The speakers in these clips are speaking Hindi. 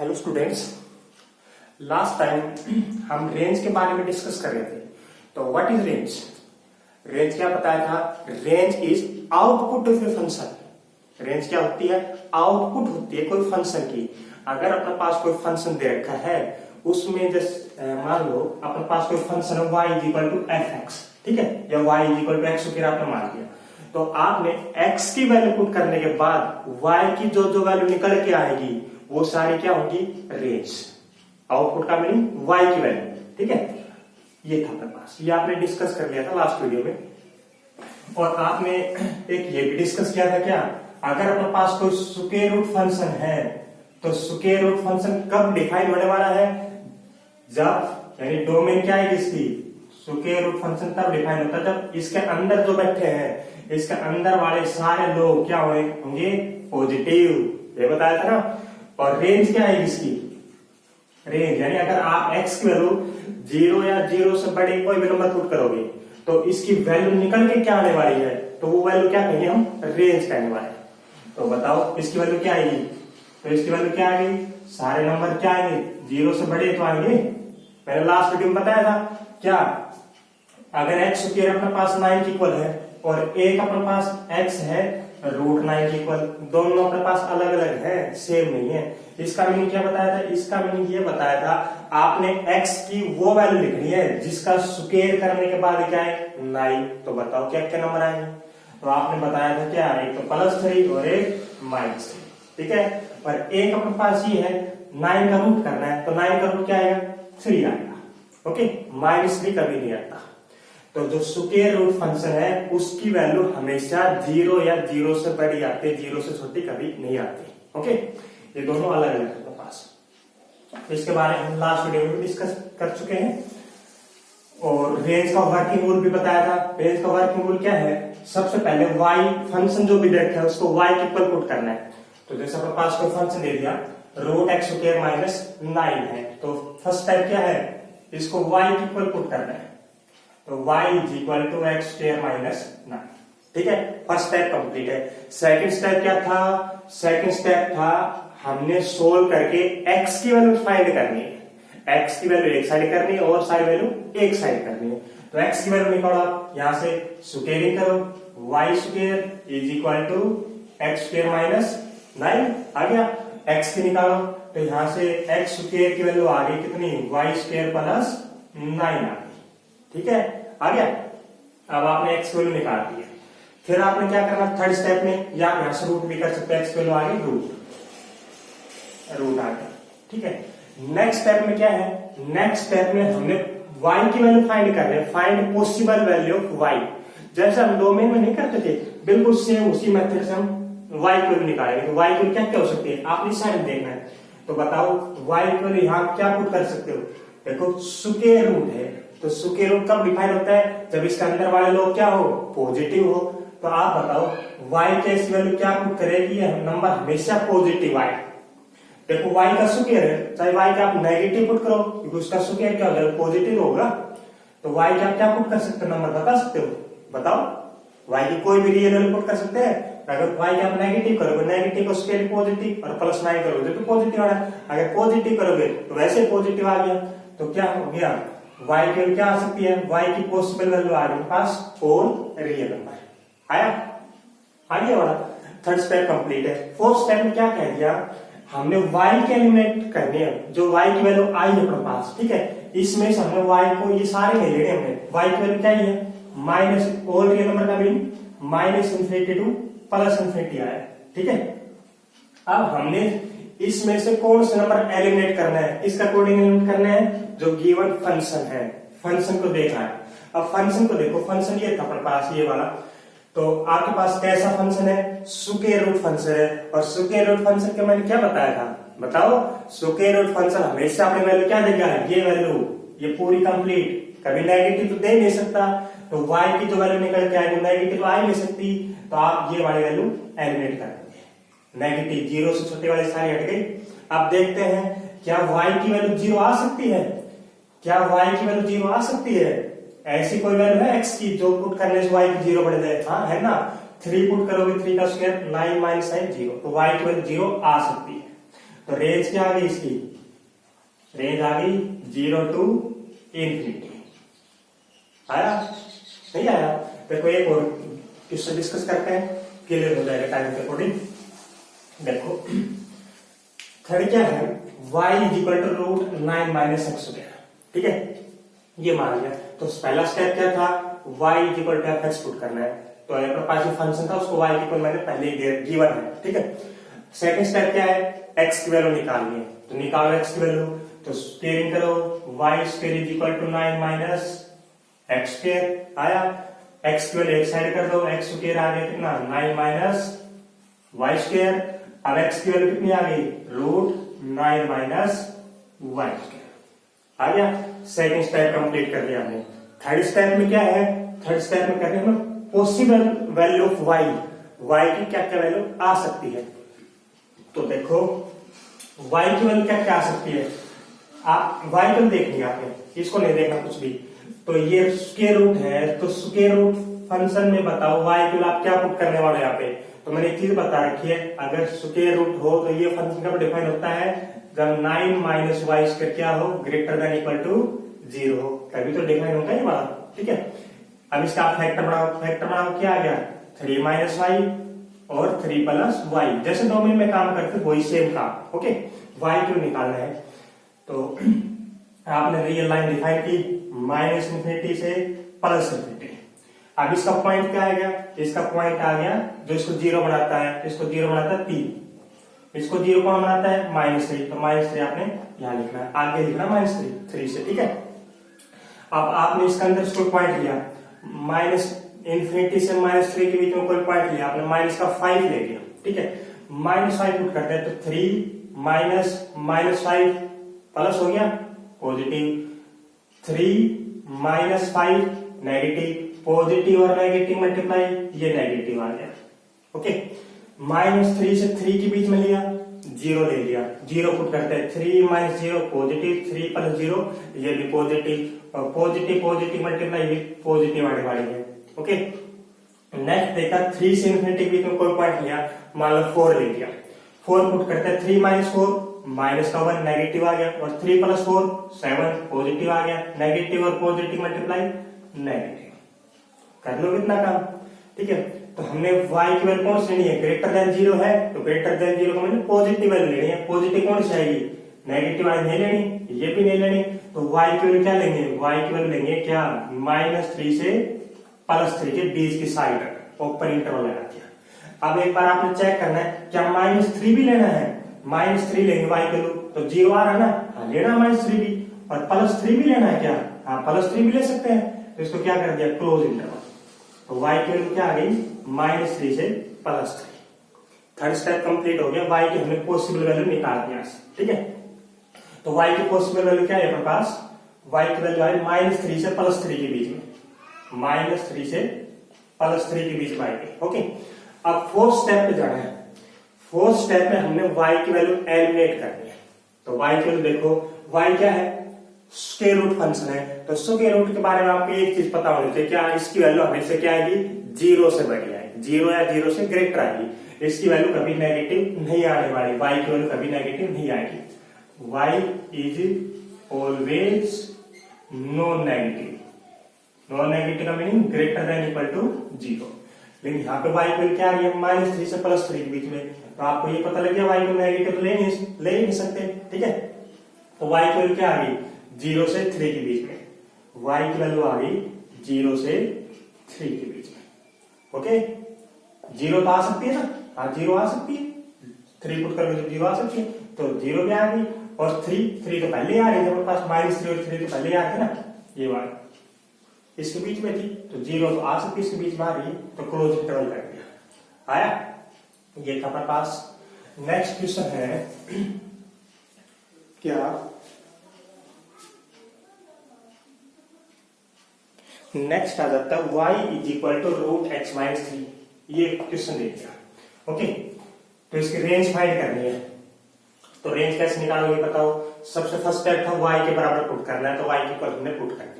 हेलो स्टूडेंट्स, लास्ट टाइम हम रेंज के बारे में डिस्कस कर रहे थे। तो व्हाट इज रेंज? रेंज क्या बताया था? Range is output of a function. Range क्या होती है? आउटपुट होती है कोई फंक्शन की। अगर अपने पास कोई फंक्शन दे रखा है, उसमें जैसे मान लो अपने पास कोई फंक्शन है y is equal to f x, ठीक है, या y is equal to x फिर आपने मान लिया। तो आपने x की वैल्यू पुट करने के बाद y की जो जो वैल्यू निकल के आएगी वो सारी क्या होगी? रेंज। आउटपुट का मीनिंग y की वैल्यू, ठीक है। ये था अपने पास, ये आपने डिस्कस कर लिया था लास्ट वीडियो में। और आपने एक ये भी डिस्कस किया था क्या, अगर अपने पास कोई स्क्वायर रूट फंक्शन है तो स्क्वायर रूट फंक्शन कब डिफाइन होने वाला है? जब यानी डोमेन क्या है इसकी, स्क्वायर रूट फंक्शन तब डिफाइन होता है जब इसके अंदर जो बैठे हैं, इसके अंदर वाले सारे लोग क्या होंगे? पॉजिटिव। ये बताया था ना। और रेंज क्या है इसकी? रेंज यानी अगर आप x की वैल्यू 0 या 0 से बड़े कोई भी नंबर पुट करोगे तो इसकी वैल्यू निकल के क्या आने वाली है, तो वो वैल्यू क्या कहेंगे हम? रेंज कहने वाले। तो बताओ इसकी वैल्यू क्या आएगी? तो इसकी वैल्यू क्या आएगी? सारे नंबर क्या आएंगे? 0 से बड़े तो आएंगे। मैंने लास्ट वीडियो में बताया था क्या, अगर x स्क्वायर अपने पास 9 के इक्वल है और एक अपने पास x है √9 के इक्वल, दोनों अपने पास अलग अलग है, सेम नहीं है। इसका मीनिंग क्या बताया था? इसका मीनिंग ये बताया था आपने x की वो वैल्यू लिखनी है जिसका स्क्वायर करने के बाद क्या है? 9। तो बताओ क्या क्या नंबर आएंगे? तो आपने बताया था क्या, एक तो +3 और एक -3, ठीक है। और एक अपने पास ये है 9 का रूट करना है, तो 9 का रूट क्या आएगा? 3 आएगा, ओके। -3 कभी नहीं आता। तो जो स्क्वायर रूट फंक्शन है उसकी वैल्यू हमेशा 0 या 0 से बड़ी आती है, 0 से छोटी कभी नहीं आती, ओके। ये दोनों अलग अलग है पास। इसके बारे में हम लास्ट वीडियो में डिस्कस कर चुके हैं। और रेंज का वर्किंग रूल भी बताया था। रेंज का वर्किंग रूल क्या है? सबसे पहले y फंक्शन जो भी देखा है उसको y के इक्वल पुट करना है। तो जैसे अपने पास कोई फंक्शन दे दिया √x² - 9 है, तो फर्स्ट स्टेप क्या है? इसको y के इक्वल पुट करना है। तो y is equal to x² - 9, ठीक है। फर्स्ट स्टेप कंप्लीट है। सेकंड स्टेप क्या था? सेकंड स्टेप था हमने सोल्व करके x की वैल्यू फाइंड करनी है। x की वैल्यू एक साइड करनी है और सारी वैल्यू एक साइड करनी है। तो x की वैल्यू निकालो, आप यहां से स्क्वायरिंग करो, y² is equal to x² - 9 आ गया। x की निकालो तो यहां से x² की वैल्यू आ गई कितनी? y² + 9 आ गई, ठीक है, आ गया। अब आपने x वैल्यू निकाल दी है। फिर आपने क्या करना थर्ड स्टेप में, या यहां से रूट भी कर सकते हैं, x वैल्यू आ गई रूट आ गया, ठीक है। नेक्स्ट स्टेप में क्या है? नेक्स्ट स्टेप में हमने y की वैल्यू फाइंड कर रहे हैं, find possible value of y। जैसे हम डोमेन में नहीं करते थे, बिल्कुल सेम उसी मेथड से हम y की वैल्यू निकालेंगे। तो y की वैल्यू क्या क्या हो सकती है? आपने साइड देखना है। तो बताओ y की वैल्यू यहां क्या पुट कर सकते हो? देखो स्क्वायर रूट है, तो स्क्वायर रूट कब डिफाइन होता है? जब इसके अंदर वाले लोग क्या हो? पॉजिटिव हो। तो आप बताओ y की ऐसी वैल्यू क्या पुट करेगी? नंबर हमेशा पॉजिटिव आए। देखो y का स्क्वायर है, चाहे y का आप नेगेटिव पुट करो क्योंकि उसका स्क्वायर क्या हो जाएगा? पॉजिटिव होगा। तो y का आप क्या पुट कर सकते हो? नंबर बता सकते हो? बताओ। y की कोई भी रियल वैल्यू पुट कर सकते हैं। अगर y का आप नेगेटिव करोगे, नेगेटिव को स्क्वायर पॉजिटिव और +9 करोगे तो पॉजिटिव आ रहा है। अगर पॉजिटिव करोगे तो वैसे पॉजिटिव आ गया। तो क्या हो गया? y की वैल्यू क्या आ सकती है? y की पॉसिबल वैल्यू आ गई पास और रियल नंबर आया, आगे वाला थर्ड स्टेप कंप्लीट है। फोर्थ स्टेप में क्या कह दिया? हमने y के एलिमिनेट करने हैं, जो y की वैल्यू आई है अपने पास, ठीक है। इसमें से हमने y को ये सारे ले लेने हमने। y की वैल्यू क्या है? माइनस ऑल रियल नंबर का भी -∞ टू +∞ आया, ठीक है। अब हमने इसमें से कौन से नंबर एलिमिनेट करना है? इसका अकॉर्डिंग एलिमिनेट करना है जो गिवन फंक्शन है। फंक्शन को देखना है। अब फंक्शन को देखो, फंक्शन ये था अपने पास ये वाला। तो आपके पास कैसा फंक्शन है? स्क्वायर रूट फंक्शन है। और स्क्वायर रूट फंक्शन के मैंने क्या बताया था? बताओ। स्क्वायर रूट फंक्शन हमेशा अपनी वैल्यू क्या देगा? ये वैल्यू, ये पूरी कंप्लीट, कभी नेगेटिव तो दे नहीं सकता। तो y की जो वैल्यू निकल के आएगी नेगेटिव आ ही नहीं सकती। तो आप ये वाली वैल्यू एलिमिनेट कर देंगे। नेगेटिव 0 से छोटे वाले सारे हट गई। अब देखते हैं क्या y की वैल्यू 0 आ सकती है? क्या y की वैल्यू 0 आ सकती है? ऐसी कोई वैल्यू है x की जो पुट करने से y की 0 बढ़ जाए? हाँ, है ना। 3 पुट करोगे 3 का स्क्वायर 9 - 9 0, तो y की वैल्यू 0 आ सकती है। तो रेंज क्या आ गई इसकी, रेंज आ गई 0 to इंफिनिटी। आया नहीं आया? देखो एक और क्वेश्चन डिस्कस करते हैं, क्लियर हो जाएगा टाइम के अकॉर्डिंग। देखो थर्ड क्या है, y is equal to root 9 minus x square, ठीक है, ये मान लिया। तो पहला स्टेप क्या था, y is equal to f x put करना है। तो अपने पास जो फंक्शन था उसको y इक्वल मैंने पहले ही गिवन है, ठीक है। सेकंड स्टेप क्या है, x की वैल्यू निकालनी है। तो निकालो x की वैल्यू, तो स्क्वायरिंग करो, y square is equal to 9 minus x square. आया, x की वैल्यू एक साइड कर दो, x स्क्वायर आ गया कितना 9 माइनस वाई स्क्वायर। अब x की वैल्यू कितनी आ गई, रूट 9 माइनस वाई स्क्वायर आ गया। सेकंड स्टेप कंप्लीट कर लिया हमने। थर्ड स्टेप में क्या है, थर्ड स्टेप में कर रहे हैं possible value of y, y की क्या क्या वैल्यू आ सकती है। तो देखो y की वैल्यू क्या क्या आ सकती है, आप y को देखनी है आपने, इसको नहीं देखना कुछ भी। तो ये स्क्वायर रूट है, तो स्क्वायर रूट फंक्शन में बताओ y की आप क्या पुट करने वाले यहाँ पे। तो मैंने एक चीज बता रखी है, अगर स्क्वायर रूट हो तो ये फंक्शन कब डिफाइन होता है, जब 9 माइनस वाई स्क्वायर क्या हो, ग्रेटर देन इक्वल टू 0 हो, तभी तो डिफाइन होगा ये वाला, ठीक है। अब इसका आप फैक्टर बनाओ क्या आ गया, 3 माइनस वाई और 3 प्लस वाई। जैसे डोमेन में काम करते वही सेम काम, ओके। वाई क्यों निकालना है, तो आपने रियल लाइन डिफाइन की माइनस इंफिनिटी से प्लस इंफिनिटी। अब इसका पॉइंट क्या आ गया, इसका पॉइंट आ गया जो इसको 0 बनाता है, इसको 0 बनाता है 3, इसको 0 कौन बनाता है, -3। तो -3 आपने यहां लिखना है, आगे लिखना -3 से, ठीक है। अब आपने इसके अंदर इसको पॉइंट लिया, माइनस इंफिनिटी से -3 के बीच में कोई पॉइंट लिया आपने, माइनस का 5 ले लिया, ठीक है। -5 पुट करते हैं, तो 3 माइनस -5 प्लस हो गया पॉजिटिव, 3 माइनस 5 नेगेटिव, पॉजिटिव और नेगेटिव मल्टीप्लाई, ये नेगेटिव आ गया, ओके। -3 से 3 के बीच में लिया, 0 ले लिया, 0 पुट करते हैं, 3 माइनस 0 पॉजिटिव, 3 प्लस 0 ये भी पॉजिटिव, और पॉजिटिव पॉजिटिव मल्टीप्लाई भी पॉजिटिव आने वाली है, ओके। नेक्स्ट देखा 3 से इंफिनिटी के बीच में कोई पॉइंट लिया, मान लो 4 ले लिया, 4 पुट करते हैं, 3 माइनस 4 माइनस का 1 नेगेटिव आ गया, और 3 प्लस 4 7 पॉजिटिव आ गया, नेगेटिव और पॉजिटिव मल्टीप्लाई नेगेटिव, कर लो कितना काम, ठीक है। तो हमने y की वैल्यू कौन सी लेनी है, ग्रेटर देन 0 है, तो ग्रेटर देन 0 को मैंने पॉजिटिव वैल्यू लेनी है। पॉजिटिव कौन सी आएगी, नेगेटिव वाली नहीं लेनी, ये भी नहीं लेनी। तो y की वैल्यू क्या लेंगे, y की वैल्यू लेंगे क्या, -3 से +3 के बीच की साइड ओपन इंटरवल लगा दिया। अब एक बार आपने चेक करना है क्या -3 भी लेना है, -3 लेंगे y की वैल्यू, तो 0 आ रहा ना, हाँ लेना -3 भी, और +3 भी लेना है क्या, हाँ +3 भी ले सकते हैं। तो इसको क्या कर दिया, क्लोज इंटरवल। तो y की वैल्यू क्या आ गई, -3 से +3। थर्ड स्टेप कंप्लीट हो गया, y की हमने पॉसिबल वैल्यू निकाल दिया, ठीक है। तो y की पॉसिबल वैल्यू क्या है अपने पास, y की वैल्यू आई -3 से +3 के बीच में, -3 से +3 के बीच में आएगी, ओके। अब फोर्थ स्टेप पे जाना है, फोर्थ स्टेप में हमने y की वैल्यू एलिमिनेट करनी है। तो y की वैल्यू देखो, y क्या है, स्क्वायर रूट फंक्शन है, तो स्क्वायर रूट के बारे में आपको एक चीज पता होनी चाहिए, क्या इसकी वैल्यू हमेशा क्या आएगी, 0 से बड़ी आएगी, 0 या 0 से ग्रेटर आएगी। इसकी वैल्यू कभी नेगेटिव नहीं आने वाली, y की वैल्यू कभी नेगेटिव नहीं आएगी, y is always non negative. Non negative का meaning greater than equal to 0। लेकिन यहाँ पे y की वैल्यू क्या आ रही है, -3 से +3 के बीच में, तो आपको ये पता लग गया y को नेगेटिव तो ले ही नहीं सकते, ठीक है। तो y की वैल्यू क्या आ गई, 0 से 3 के बीच में, y की वैल्यू आ गई 0 से 3 के बीच में, ओके। 0 तो आ सकती है ना, हाँ 0 आ सकती है, 3 पुट करके तो 0 आ सकती है, तो 0 भी आ गई, और 3 तो पहले आ रही थी, पास -3 और 3 तो पहले आ रही थी ना, ये बात इसके बीच में थी, तो 0 तो आ सकती है, इसके बीच में आ रही, तो क्लोज इंटरवल कर दिया, आया, ये था हमारे पास। नेक्स्ट क्वेश्चन है क्या, नेक्स्ट आ जाता है y is equal to root x minus 3, ये क्वेश्चन दे दिया, ओके। तो इसकी रेंज फाइंड करनी है, तो रेंज कैसे निकालोगे बताओ। सबसे फर्स्ट स्टेप था y के बराबर पुट करना है, तो y के ऊपर हमने पुट कर दिया।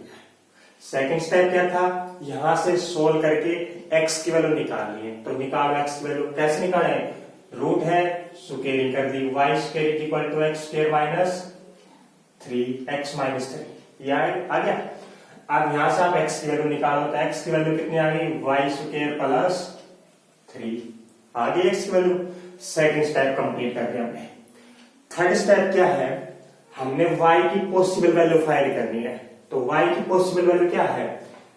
सेकंड स्टेप क्या था, यहां से सोल्व करके x की वैल्यू निकालनी है, तो निकालो x की वैल्यू, कैसे निकाले, रूट है स्क्वायरिंग कर दी, y square equal to x square minus 3x minus 3, ये आ गया। अब यहां से आप x की वैल्यू निकालो तो x की वैल्यू कितनी आ गई, वाई स्क्वायर प्लस 3 आ गई x की वैल्यू। सेकंड स्टेप कंप्लीट कर दिया हमने। थर्ड स्टेप क्या है, हमने y की पॉसिबल वैल्यू फाइंड करनी है। तो y की पॉसिबल वैल्यू क्या है,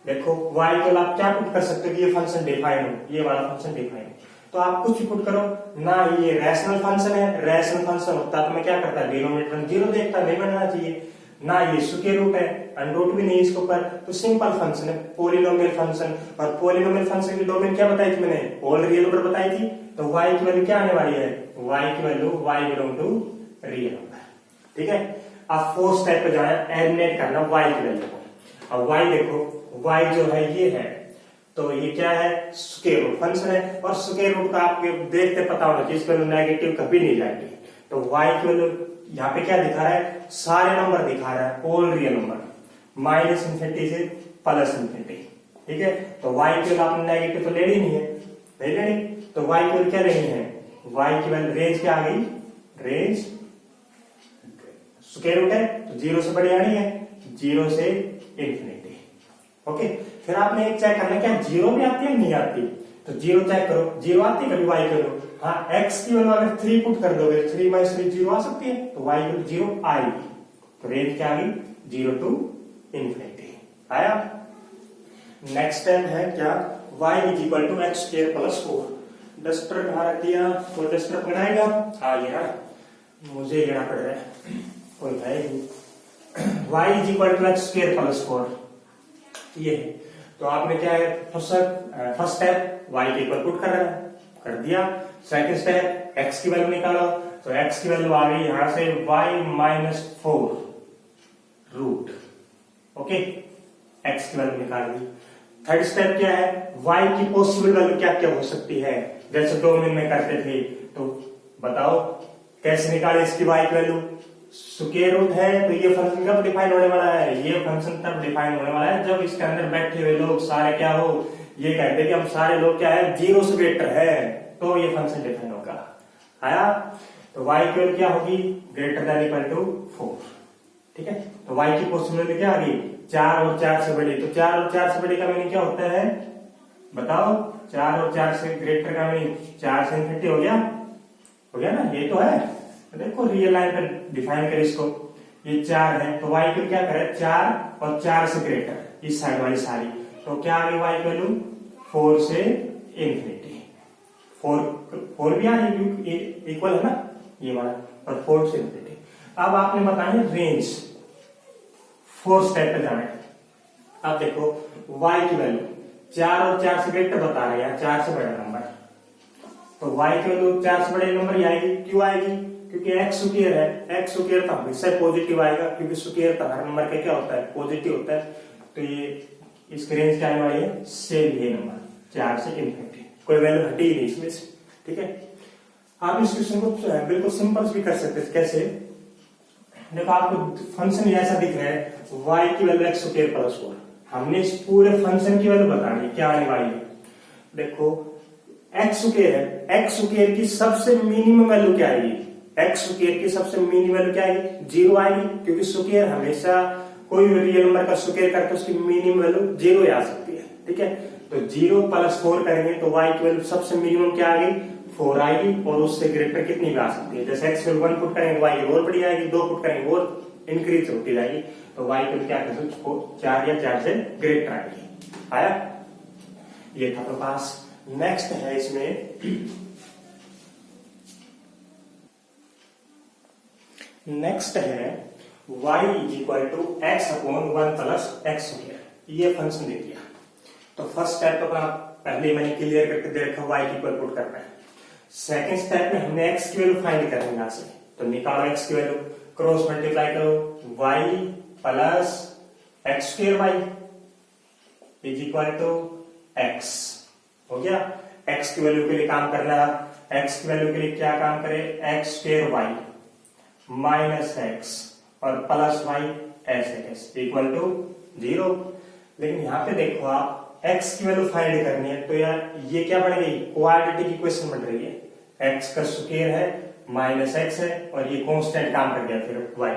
देखो y को आप क्या पुट कर सकते हो कि ये फंक्शन डिफाइन हो, ये वाला फंक्शन डिफाइन हो, तो आप कुछ भी पुट करो ना। ये रैशनल फंक्शन है, रैशनल फंक्शन होता तो मैं क्या करता, डिनोमिनेटर में 0 देखता, नहीं बनना चाहिए ना। ये स्क्वायर रूट है, अंडर रूट भी नहीं इसके ऊपर, तो सिंपल फंक्शन है, पोलिनोमियल फंक्शन। और पोलिनोमियल फंक्शन की डोमेन क्या बताई थी मैंने, ऑल रियल नंबर बताई थी। तो y की वैल्यू क्या आने वाली है, y की value y belong to real number, ठीक है। अब फोर्थ स्टेप पे जाना है, एलिमिनेट करना y की वैल्यू को। अब y देखो, y जो है ये है, तो ये क्या है, स्क्वायर रूट फंक्शन है, और स्क्वायर रूट का आपको देखते पता होना चाहिए, इसकी वैल्यू नेगेटिव कभी नहीं जाएगी। तो y की वैल्यू यहाँ पे क्या दिखा रहा है, सारे नंबर दिखा रहा है, all real number, minus infinity से प्लस इन्फिनिटी, ठीक है। तो y की वैल्यू आपने नेगेटिव तो लेनी नहीं है, नहीं लेनी, तो y की वैल्यू क्या लेनी है, y की वैल्यू रेंज क्या आ गई, रेंज स्क्वायर रूट है तो 0 से बड़ी आनी है, 0 से इन्फिनिटी, ओके। फिर आपने एक चेक करना है क्या 0 भी आती है नहीं आती, तो 0 चेक करो, 0 आती है कभी y की वैल्यू, हाँ x की वैल्यू अगर 3 पुट कर दोगे, 3 माइनस 3 0 आ सकती है, तो y की वैल्यू 0 आएगी। तो रेंज क्या आ गई, 0 टू इन्फिनिटी आया। नेक्स्ट स्टेप है क्या, y is equal to x square plus 4। Duster कहाँ रख दिया, कोई डस्टर पकड़ाएगा, आ गया, मुझे लेना पड़ रहा है, कोई है y is equal to x square plus 4, ये है। तो आपने क्या है, फर्स्ट स्टेप y के इक्वल पुट कर दिया। सेकंड स्टेप x की वैल्यू निकालो, तो x की वैल्यू आ गई यहां से y minus 4 root, okay, x की वैल्यू निकाल दी। थर्ड स्टेप क्या है, y की पॉसिबल वैल्यू क्या क्या हो सकती है, जैसे डोमेन में करते थे, तो बताओ कैसे निकाले इसकी y की वैल्यू। स्क्वायर रूट है तो ये फंक्शन कब डिफाइन होने वाला है, ये फंक्शन तब डिफाइन होने वाला है जब इसके अंदर बैठे हुए लोग सारे क्या हो, ये कहते हैं कि हम सारे लोग क्या है 0 से ग्रेटर है, तो ये फंक्शन डिफाइन होगा, आया। तो y की वैल्यू क्या होगी, ग्रेटर देन इक्वल टू 4, ठीक है। तो y की पॉसिबिलिटी क्या आ गई, 4 और 4 से बड़ी, तो 4 और 4 से बड़ी का मीनिंग क्या होता है, बताओ, 4 और 4 से ग्रेटर का मीनिंग 4 से इन्फिनिटी हो गया ना, ये तो है। तो देखो रियल लाइन पर डिफाइन करें इसको, ये 4 है तो y को क्या करे, 4 और 4 से ग्रेटर, इस साइड वाली सारी, तो क्या आ गई y की वैल्यू 4 से इन्फिनिटी, 4 भी आ रही इक्वल है ना ये वाला, और 4 से इन्फिनिटी। अब आपने बताया रेंज, फोर्थ स्टेप पे जाना है। अब देखो y की वैल्यू 4 और 4 से ग्रेटर बता रहे हैं, 4 से बड़ा नंबर, तो y की वैल्यू 4 से बड़े नंबर ही आएगी, क्यों आएगी, क्योंकि x स्क्वायर है, x स्क्वायर तो हमेशा पॉजिटिव आएगा, क्योंकि स्क्वायर तो हर नंबर का क्या होता है, पॉजिटिव होता है। तो ये इसकी रेंज क्या आने वाली है, सेम ये नंबर 4 से इन्फिनिटी, कोई वैल्यू हटी ही नहीं इसमें से, ठीक है। आप इस क्वेश्चन को बिल्कुल सिंपल भी कर सकते हैं, कैसे, देखो आपको फंक्शन ऐसा दिख रहा है, y की वैल्यू एक्स स्क्वायर प्लस 4, हमने इस पूरे फंक्शन की वैल्यू बतानी है क्या आने वाली है। देखो एक्स स्क्वायर है, एक्स स्क्वायर की सबसे मिनिमम वैल्यू क्या आएगी, एक्स स्क्वायर की सबसे मिनिमम वैल्यू क्या आएगी, 0 आएगी, क्योंकि स्क्वायर हमेशा कोई भी रियल नंबर का स्क्वायर करके उसकी मिनिमम वैल्यू 0 आ सकती है, ठीक है। तो 0 प्लस 4 करेंगे तो y की वैल्यू सबसे मिनिमम क्या आ गई, 4 आएगी, और उससे ग्रेटर कितनी भी आ सकती है, जैसे x वैल्यू 1 पुट करेंगे y की और बड़ी आएगी, 2 पुट करेंगे और इंक्रीज होती जाएगी, तो y की क्या कर सकते 4 या 4 से ग्रेटर आएगी, आया, ये था अपने पास। नेक्स्ट है इसमें, नेक्स्ट है y is equal to x upon 1 plus x square, ये फंक्शन दे दिया। तो फर्स्ट स्टेप तो अपना पहले मैंने क्लियर करके दे रखा, y की इक्वल पुट करना है। सेकंड स्टेप में हमने x की वैल्यू फाइंड करनी है, यहां से तो निकालो x की वैल्यू, क्रॉस मल्टीप्लाई करो, y plus x square y is equal to x, हो गया। x की वैल्यू के लिए काम करना है, x की वैल्यू के लिए क्या काम करे, x square y minus x और प्लस वाई ऐसे इक्वल टू 0। लेकिन यहाँ पे देखो आप x की वैल्यू फाइंड करनी है, तो यार ये क्या बन गई, क्वाड्रेटिक इक्वेशन बन रही है, x का स्क्वायर है माइनस एक्स है और ये कांस्टेंट काम कर गया फिर वाई।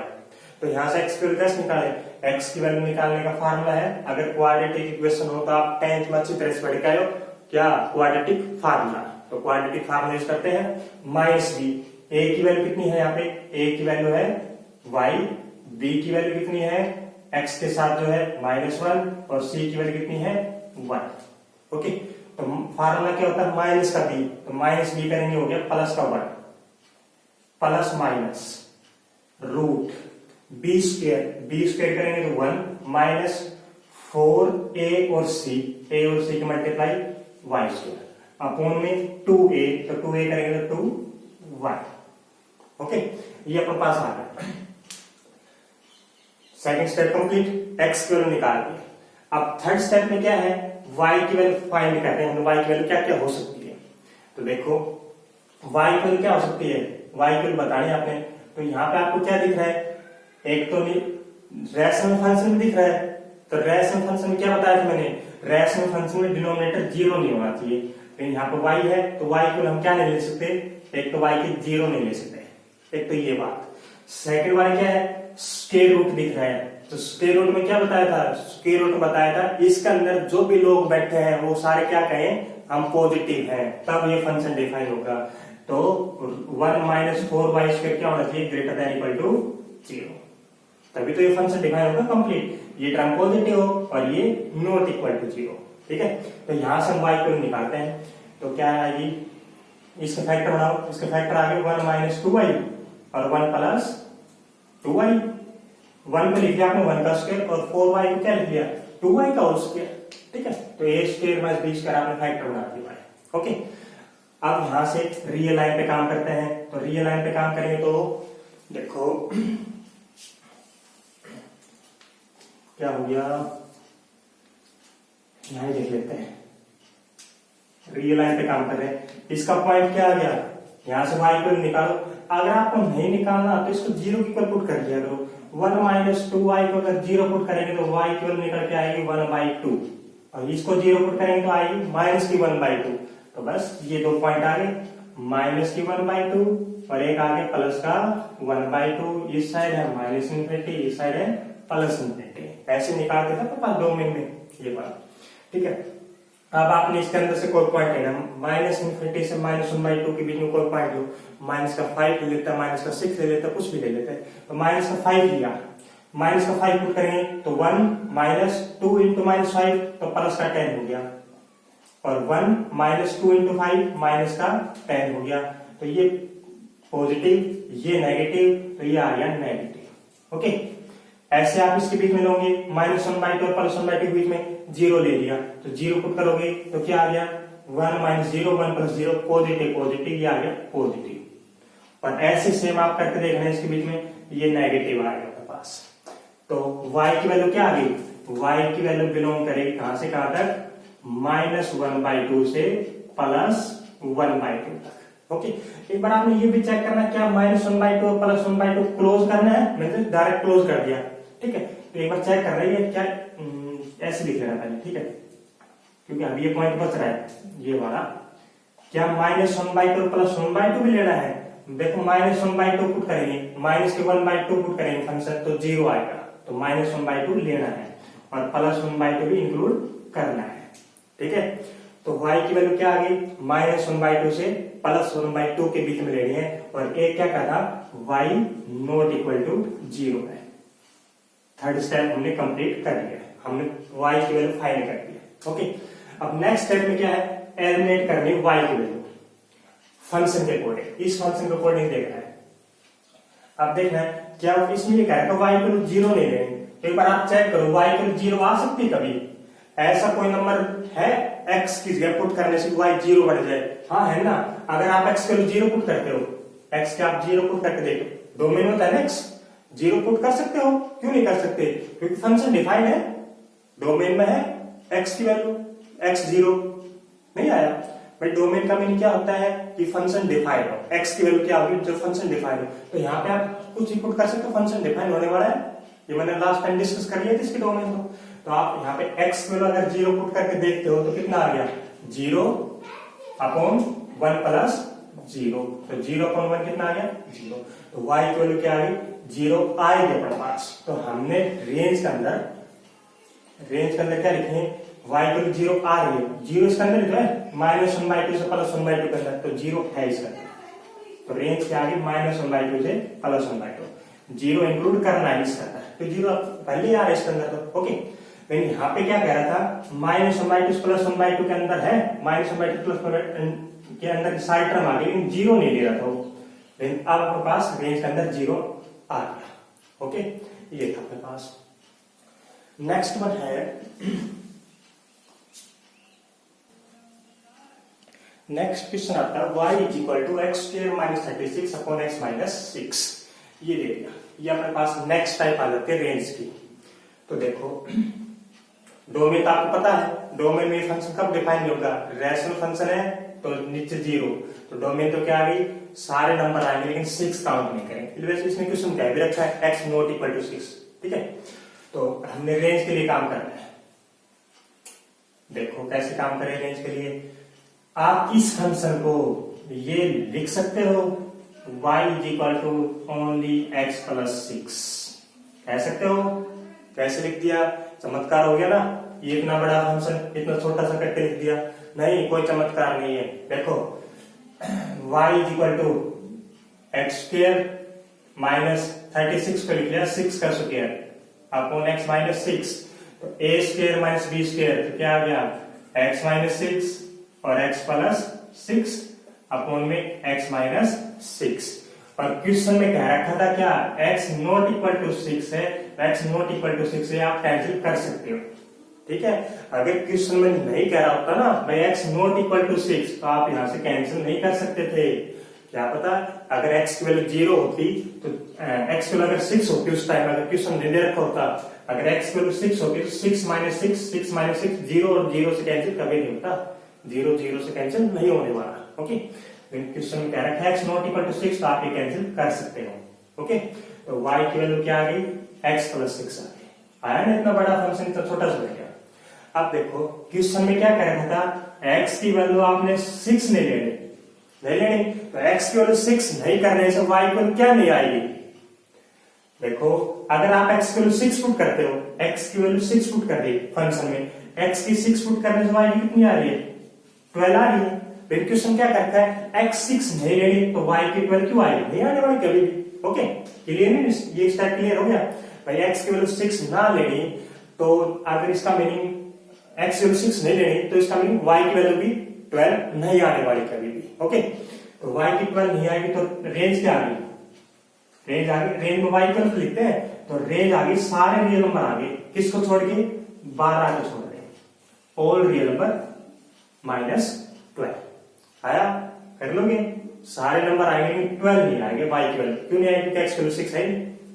तो यहाँ से एक्स की वैल्यू कैसे निकाले, एक्स की वैल्यू निकालने का फार्मूला है, अगर क्वाड्रेटिक इक्वेशन हो तो आप 10th में अच्छी तरह से पढ़ के आए हो क्या, क्वाड्रेटिक फार्मूला। तो क्वाड्रेटिक फार्मूला यूज करते हैं, माइनस बी, ए की वैल्यू कितनी है यहाँ पे, ए की वैल्यू है वाई, बी की वैल्यू कितनी है एक्स के साथ जो है -1 और सी की वैल्यू कितनी है 1। ओके, तो फार्मूला क्या होता है माइनस का बी, तो माइनस बी करेंगे हो गया प्लस का 1, plus minus root B square करेंगे तो 1 माइनस 4 ए और सी की मल्टीप्लाई वाई स्क्वायर अपॉन में 2a, तो 2a करेंगे तो 2y। ओके, ये अपने पास आ गया। सेकंड स्टेप कंप्लीट, एक्स की वैल्यू निकाल दी। अब थर्ड स्टेप में क्या है, y की वैल्यू फाइंड करते हैं हम। y की वैल्यू क्या क्या हो सकती है, तो देखो y की वैल्यू क्या हो सकती है, y की वैल्यू बतानी है आपने। तो यहाँ पे आपको क्या दिख रहा है, एक तो रैशनल फंक्शन दिख रहा है, तो रैशनल फंक्शन में क्या बताया था मैंने, रैशनल फंक्शन में डिनोमिनेटर 0 नहीं होना चाहिए। तो यहाँ पे y है तो y को हम क्या नहीं ले सकते, एक तो y की 0 नहीं ले सकते, एक तो ये बात। सेकंड वाला क्या है, स्क्वायर रूट दिख रहा है, तो स्क्वायर रूट में क्या बताया था, स्क्वायर रूट बताया था इसके अंदर जो भी लोग बैठे हैं वो सारे क्या कहें, हम पॉजिटिव हैं, तब ये फंक्शन डिफाइन होगा। तो 1 माइनस 4y स्क्वायर क्या होना चाहिए, ग्रेटर देन इक्वल टू 0, तभी तो ये फंक्शन डिफाइन होगा कंप्लीट, ये टर्म पॉजिटिव हो और ये नॉट इक्वल टू 0। ठीक है, तो यहां से हम y को निकालते हैं, तो क्या आएगी, इसका फैक्टर बनाओ, इसका फैक्टर आ गया 1 माइनस 2y और 1 प्लस 2y। 1 को लिख दिया आपने 1 का स्क्वायर और 4y को क्या लिख दिया 2y का होल स्क्वायर। ठीक है, तो a square minus b square आपने फैक्टर बना दिया। ओके, अब यहां से रियल लाइन पे काम करते हैं, तो रियल लाइन पे काम करेंगे तो देखो क्या हो गया, यहां देख लेते हैं, रियल लाइन पे काम कर रहे हैं, इसका पॉइंट क्या आ गया, यहां से y को निकालो। अगर आपको नहीं निकालना तो इसको 0 की इक्वल पुट कर दिया करो, 1 माइनस 2y को अगर 0 पुट करेंगे तो y की वैल्यू निकल के आएगी 1/2 और इसको 0 पुट करेंगे तो आएगी माइनस की 1/2। तो बस ये दो पॉइंट आ गए, माइनस की 1/2 और एक आगे प्लस का 1/2, इस साइड है माइनस इनफिनिटी, इस साइड है प्लस इनफिनिटी, ऐसे निकालते थे तो पास डोमेन में ये बात। ठीक है, अब आपने इसके अंदर से कोई पॉइंट लेना, माइनस इनफिनिटी से -1/2 के बीच में कोई पॉइंट लो, माइनस का 5 ले लेता है, माइनस का 6 ले लेता है, कुछ भी ले लेते हैं। तो माइनस का 5 लिया, माइनस का 5 पुट करेंगे तो 1 माइनस 2 इंटू -5 तो प्लस का 10 हो गया, और 1 माइनस 2 इंटू 5 माइनस का 10 हो गया। तो ये पॉजिटिव, ये नेगेटिव, तो ये आ गया नेगेटिव। ओके, ऐसे आप इसके बीच में लोगे -1/2 और +1/2 के बीच में 0 ले लिया, तो 0 पुट करोगे तो क्या आ गया 1 माइनस 0, 1 प्लस 0 पॉजिटिव, पॉजिटिव, ये आ गया पॉजिटिव। और ऐसे सेम आप करके देखना है इसके बीच में, ये नेगेटिव आ गया आपके पास। तो y की वैल्यू क्या आ गई, y की वैल्यू बिलोंग करेगी कहां से कहां तक, -1/2 से +1/2 तक। ओके, एक बार आपने ये भी चेक करना क्या -1/2 और +1/2 क्लोज करना है, मैंने डायरेक्ट क्लोज कर दिया। ठीक है, तो एक बार चेक कर रही है क्या, ऐसे लिख लेना पहले। ठीक है, क्योंकि अभी ये पॉइंट बच रहा है ये वाला, क्या -1/2 और +1/2 भी लेना है। देखो -1/2 पुट करेंगे, माइनस के 1/2 पुट करेंगे फंक्शन तो 0 आएगा, तो -1/2 लेना है और +1/2 भी इंक्लूड करना है। ठीक है, तो y की वैल्यू क्या आ गई, -1/2 से +1/2 के बीच में लेनी है, और एक क्या कहा था y नॉट इक्वल टू 0 है। थर्ड स्टेप हमने कंप्लीट कर लिया, हमने y की वैल्यू फाइंड कर दिया। ओके, अब नेक्स्ट स्टेप में क्या है, एलिमिनेट करनी y की वैल्यू फंक्शन के अकॉर्डिंग, इस फंक्शन के अकॉर्डिंग देखना है। अब देखना है क्या इसमें क्या है, तो y को 0 ले लेंगे, तो एक बार आप चेक करो y को 0 आ सकती है कभी, ऐसा कोई नंबर है x की जगह पुट करने से y 0 बढ़ जाए, हाँ है ना। अगर आप x को 0 पुट करते हो, x के आप 0 पुट करके देखो, डोमेन होता है ना x, 0 पुट कर सकते हो, क्यों नहीं कर सकते, क्योंकि फंक्शन डिफाइन है, डोमेन में है x की वैल्यू, x 0 नहीं आया भाई। डोमेन का मीनिंग क्या होता है कि फंक्शन डिफाइन हो, x की वैल्यू क्या होगी, जो फंक्शन डिफाइन हो। तो यहाँ पे आप कुछ ही पुट कर सकते हो, फंक्शन डिफाइन होने वाला है, ये मैंने लास्ट टाइम डिस्कस कर लिया था इसके डोमेन को। तो आप यहाँ पे x की वैल्यू अगर 0 पुट करके देखते हो तो कितना आ गया 0 अपॉन 1 प्लस 0, तो 0/1 कितना आ गया 0, तो y की वैल्यू क्या आ गई 0 आएगी अपने पास। तो हमने रेंज के अंदर क्या लिखे y की वैल्यू 0 आ रही है, 0 इसके अंदर जो है -1/2 से +1/2 के अंदर, तो 0 है इसका, तो रेंज क्या आ गई -1/2 से +1/2, 0 इंक्लूड करना है इसके अंदर, तो 0 पहले आ रहा है इसके अंदर, तो ओके। लेकिन यहाँ पे क्या कह रहा था -1/2 से +1/2 के अंदर है, -1/2 +1 के अंदर सारी टर्म आ गई, लेकिन 0 नहीं ले रहा था वो, लेकिन अब आपके पास रेंज के अंदर 0 आ गया। ओके, ये था अपने पास। नेक्स्ट वन है, नेक्स्ट क्वेश्चन आता है y = x² - 36 / x - 6, ये दे दिया। ये अपने पास नेक्स्ट टाइप आ जाती है रेंज की। तो देखो डोमेन तो आपको पता है, डोमेन में फंक्शन कब डिफाइन होगा, रैशनल फंक्शन है तो नीचे 0, तो डोमेन तो क्या आ गई सारे नंबर आएंगे लेकिन 6 काउंट नहीं करेंगे। वैसे इसमें क्वेश्चन क्या भी रखा है x ≠ 6, ठीक है। तो हमने रेंज के लिए काम करना है। देखो कैसे काम करें रेंज के लिए, आप इस फंक्शन को ये लिख सकते हो y = only x + 6, कह सकते हो। कैसे लिख दिया, चमत्कार हो गया ना, ये इतना बड़ा फंक्शन इतना छोटा सा करके लिख दिया, नहीं कोई चमत्कार नहीं है। देखो y = x² - 36 को लिख लिया 6 का स्क्वायर अपॉन x - 6, तो a² - b² तो क्या आ गया x - 6 और x + 6 अपॉन में x - 6। और क्वेश्चन में कह रखा था क्या x ≠ 6 है, x ≠ 6 है, आप कैंसिल कर सकते हो, ठीक है। अगर क्वेश्चन में नहीं कह रहा होता ना भाई x ≠ 6, तो आप यहां से कैंसिल नहीं कर सकते थे। क्या पता अगर x की वैल्यू 0 होती तो x की वैल्यू अगर 6 होती उस टाइम, अगर क्वेश्चन नहीं दे रखा होता, अगर x की वैल्यू 6 होती तो 6 - 6 6 - 6 0 और 0 से कैंसिल कभी नहीं होता, 0 0 से कैंसिल नहीं होने वाला। ओके, क्वेश्चन में कह रखा है x ≠ 6, तो आप ये कैंसिल कर सकते हो। ओके, तो y की वैल्यू क्या आ गई x + 6 आ गई, आया ना, इतना बड़ा फंक्शन इतना छोटा सा गया। अब देखो क्वेश्चन में क्या कह रखा था x की वैल्यू आपने 6 नहीं लेनी, तो x की वैल्यू 6 नहीं करने से y की वैल्यू क्या नहीं आएगी। देखो अगर आप x की वैल्यू 6 पुट करते हो, x की वैल्यू 6 पुट कर दी फंक्शन में, x की 6 पुट करने से y की कितनी आ रही है 12 आ रही है। फिर क्वेश्चन क्या करता है x 6 नहीं लेनी तो y की 12 क्यों आएगी, नहीं आने वाली कभी भी। ओके, क्लियर है, ये स्टेप क्लियर हो गया भाई। x की वैल्यू 6 ना लेनी, तो अगर इसका मीनिंग x की वैल्यू 6 नहीं लेनी, तो इसका मीनिंग y की वैल्यू भी 12 नहीं आने वाली कभी भी। ओके, तो y की 12 नहीं आएगी तो रेंज क्या आ गई, रेंज आ गई, रेंज में y की वैल्यू लिखते हैं तो रेंज आ गई सारे रियल नंबर आ गए, किसको छोड़ के 12 को छोड़ दें, ऑल रियल नंबर -12 आया, कर लोगे सारे नंबर आएंगे 12 नहीं आएंगे, y की वैल्यू क्यों नहीं आएगी, x की वैल्यू 6 है।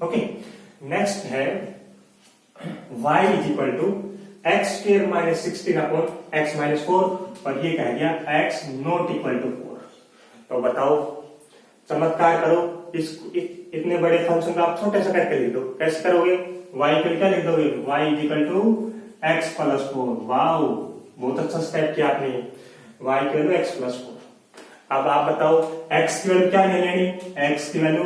ओके, नेक्स्ट है y = x² - 16 अपॉन x - 4, और ये कह दिया x ≠ 4। तो बताओ चमत्कार करो, इतने बड़े फंक्शन को आप छोटे से करके लिख दो, कैसे करोगे, y को क्या लिख दोगे y = x + 4। वाओ, बहुत अच्छा स्टेप किया आपने, y की वैल्यू x + 4। अब आप बताओ x की वैल्यू क्या नहीं लेनी, x की वैल्यू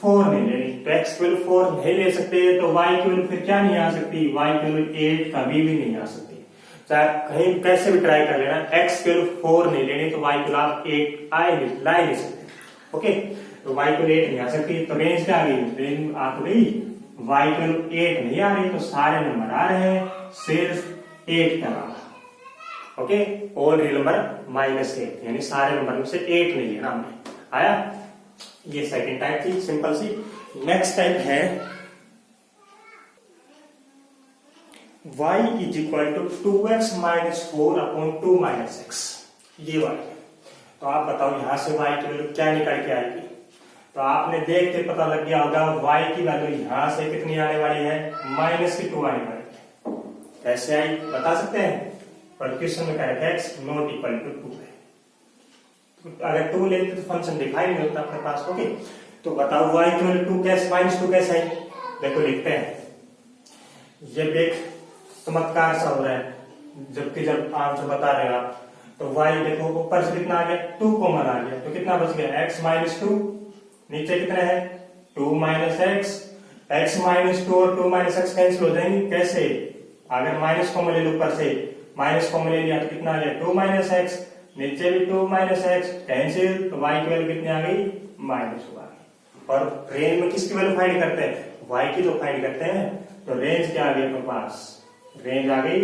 4 नहीं लेनी, तो x की वैल्यू 4 नहीं ले सकते, तो y की वैल्यू फिर क्या नहीं आ सकती, y की वैल्यू 8 कभी भी नहीं आ सकती, चाहे कहीं कैसे भी ट्राई कर लेना, x की वैल्यू 4 नहीं लेनी, तो y की वैल्यू आप 8 ला नहीं सकते। ओके, तो y की वैल्यू 8 नहीं आ सकती, तो रेंज क्या आ गई, रेंज आ तो गई y की वैल्यू 8 नहीं आ रही, तो सारे नंबर आ रहे हैं सिर्फ 8 का। ओके, ऑल रियल नंबर -8, यानी सारे नंबर में से 8 नहीं है ना हमने, आया। ये सेकंड टाइप थी सिंपल सी। नेक्स्ट टाइप है y = 2x - 4 अपॉन 2 - x, ये वाली। तो आप बताओ यहां से y की वैल्यू क्या निकल के आएगी, तो आपने देख के पता लग गया होगा y की वैल्यू यहां से कितनी आने वाली है -2 आने वाली है। कैसे आई बता सकते हैं, पर क्वेश्चन में कह रखा है x ≠ 2 है, तो अगर 2 लेते तो फंक्शन डिफाइन नहीं होता अपने पास। ओके, तो बताओ y की वैल्यू 2 कैसे -2 कैसे आई, देखो लिखते हैं, ये देख चमत्कार सा हो रहा है, जबकि जब आंसर बता रहे हो आप, तो y देखो ऊपर से कितना आ गया 2 कॉमन आ गया, तो कितना बच गया x माइनस 2, नीचे कितना है 2 माइनस एक्स, x माइनस 2 और 2 माइनस एक्स कैंसिल हो जाएंगे, कैसे, अगर माइनस कॉमन ले लो ऊपर से, माइनस कॉमन ले लिया तो कितना आ गया 2 माइनस एक्स, नीचे भी 2 माइनस एक्स कैंसिल, तो y की वैल्यू कितनी आ गई -1। और रेंज में किसकी वैल्यू फाइंड करते हैं, y की जो फाइंड करते हैं, तो रेंज क्या आ गई अपने पास, रेंज आ गई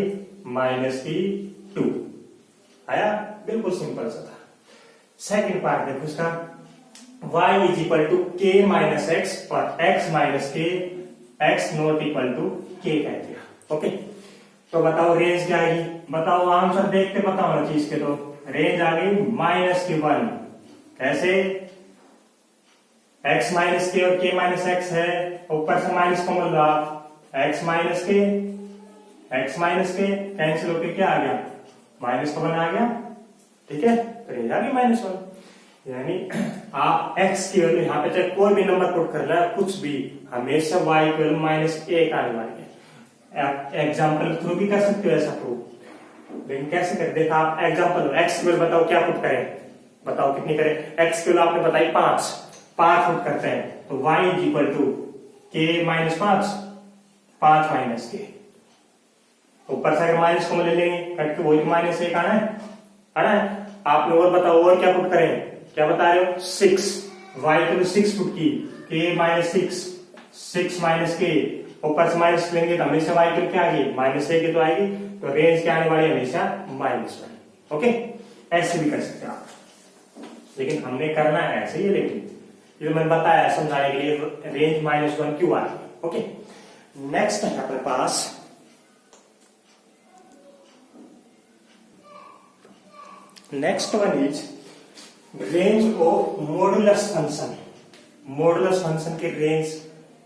-2 आया, बिल्कुल सिंपल सा था। सेकंड पार्ट देखो इसका, y is equal to k minus x और x minus k, x not equal to k कह दिया। ओके, तो बताओ रेंज क्या आएगी, बताओ आंसर देख के पता होना चाहिए इसके, तो रेंज आ गई -1, कैसे, x माइनस के और k माइनस एक्स है, ऊपर से माइनस कॉमन ला, x माइनस के कैंसिल होकर क्या आ गया माइनस कॉमन आ गया, ठीक है, तो रेंज आ गई -1। यानी आप x की वैल्यू यहाँ पे चाहे कोई भी नंबर पुट कर रहा है, कुछ भी, हमेशा y की वैल्यू -1 आने वाली है। एग्जाम्पल के थ्रू भी कर सकते हो ऐसा प्रूव, लेकिन कैसे कर, देखा आप एग्जाम्पल x की वैल्यू बताओ क्या पुट करें, बताओ कितनी करें, x की वैल्यू आपने बताई 5 पुट करते हैं, तो y is equal to k minus 5 minus k, ऊपर से अगर माइनस को ले लेंगे कट के वही -1 आना है। आपने और बताओ और क्या पुट करें, क्या बता रहे हो 6, y को 6 पुट की, k माइनस 6 माइनस के, ऊपर से माइनस लेंगे तो हमेशा y की क्या आएगी -1 तो आएगी, तो रेंज क्या आने वाली है हमेशा -1। ओके, ऐसे भी कर सकते हैं आप, लेकिन हमने करना है ऐसे ही, लेकिन ये मैंने बताया समझाने के लिए रेंज -1 क्यों आ रही है। ओके, नेक्स्ट है अपने पास next one is range of modulus function. Modulus function की रेंज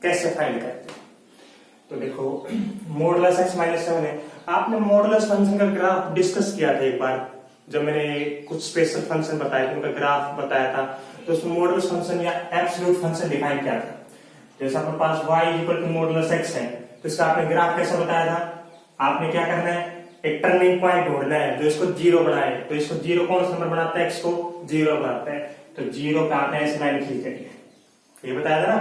कैसे फाइंड करते हैं, तो देखो मॉडुलस x -7 है, आपने मॉडुलस फंक्शन का ग्राफ डिस्कस किया था एक बार, जब मैंने कुछ स्पेशल फंक्शन बताए थे उनका ग्राफ बताया था, तो उसमें मॉडुलस फंक्शन या एब्सोल्यूट फंक्शन डिफाइन किया था। जैसे अपने पास y equal to modulus x है, तो इसका आपने ग्राफ कैसा बताया था, आपने क्या करना है, एक टर्निंग पॉइंट ढूंढना है जो इसको 0 बनाए, तो इसको 0 कौन सा नंबर बनाता है, x को 0 बनाता है, तो 0 पे आपने ऐसे लाइन खींच देनी, ये बताया था ना।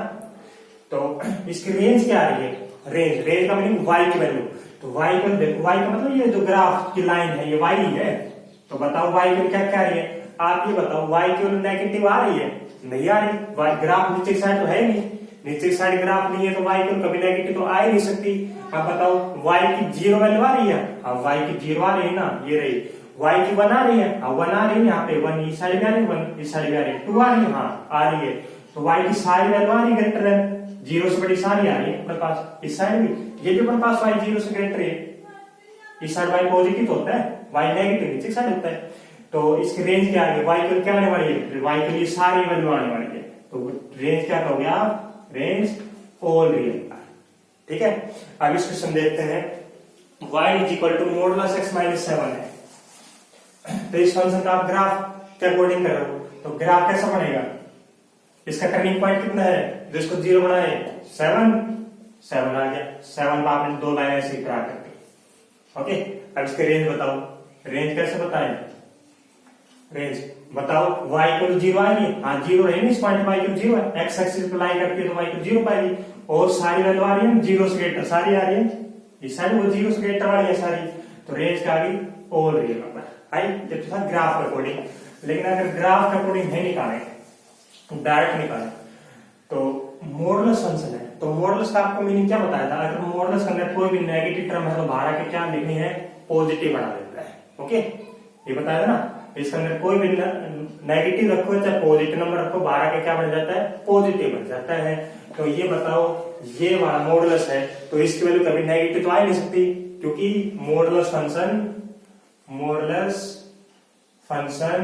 तो इसकी रेंज क्या आ रही है, रेंज का मीनिंग y की वैल्यू, तो y को देखो, y का मतलब ये जो ग्राफ की लाइन है ये y ही है, तो बताओ y की क्या क्या आ रही है, आप ये बताओ y की वैल्यू नेगेटिव आ रही है, नहीं आ रही, ग्राफ नीचे की साइड तो है नहीं, नीचे की साइड ग्राफ नहीं है तो y की कभी नेगेटिव तो आ ही नहीं सकती। अब बताओ y की 0 वैल्यू आ रही है, अब y की 0 आ रही है ना, ये रही, y की 1 आ रही है, अब 1 आ रही है, यहाँ पे 1 इस साइड में आ रही है, 1 इस साइड में आ रही है, 2 आ रही है, हाँ आ रही है, तो y की सारी वैल्यू आ रही है ग्रेटर देन 0 से बड़ी सारी आ रही है अपने पास, इस साइड भी, ये भी अपने पास y 0 से ग्रेटर है, इस साइड y पॉजिटिव तो होता है, y नेगेटिव नीचे साइड होता है, तो इसकी रेंज क्या आ रही है, y के क्या आने वाली है, y के लिए सारी वैल्यू आने वाली है, तो रेंज क्या कहोगे आप, रेंज ऑल रियल पार्ट, ठीक है। अब इस क्वेश्चन देखते हैं, y is equal to modulus x -7 है, तो इस फंक्शन का आप ग्राफ के अकॉर्डिंग कर रहे हो, तो ग्राफ कैसा बनेगा, इसका टर्निंग पॉइंट कितना है, जो इसको 0 बनाए 7 आ गया, 7 पर आपने 2 लाइन ऐसे करा करके, ओके। अब इसके रेंज बताओ, रेंज कैसे बताएं, रेंज बताओ, y को 0 आएगी, हाँ 0 है नहीं, इस पॉइंट y को 0 है, x एक्सिस पे लाइन करके तो y को 0 पाएगी, और सारी वैल्यू आ रही है 0 से ग्रेटर सारी आ रही है, इस साइड वो 0 से ग्रेटर वाली है सारी, तो रेंज क्या आ गई ऑल रियल नंबर आई, जब तो था ग्राफ के अकॉर्डिंग। लेकिन अगर ग्राफ के अकॉर्डिंग नहीं निकाले, डायरेक्ट निकाले, तो मॉडुलस फंक्शन है, तो मॉडुलस का आपको मीनिंग क्या बताया था, अगर मॉडुलस के अंदर कोई भी नेगेटिव टर्म है तो बाहर आके क्या लिखनी है, पॉजिटिव बना देता है, ओके, ये बताया था ना, इसके अंदर कोई भी नेगेटिव रखो चाहे पॉजिटिव नंबर रखो, बाहर आके क्या बन जाता है, पॉजिटिव बन जाता है। तो ये बताओ, ये वाला मॉडुलस है, तो इसकी वैल्यू कभी नेगेटिव तो आ नहीं सकती, क्योंकि मॉडुलस फंक्शन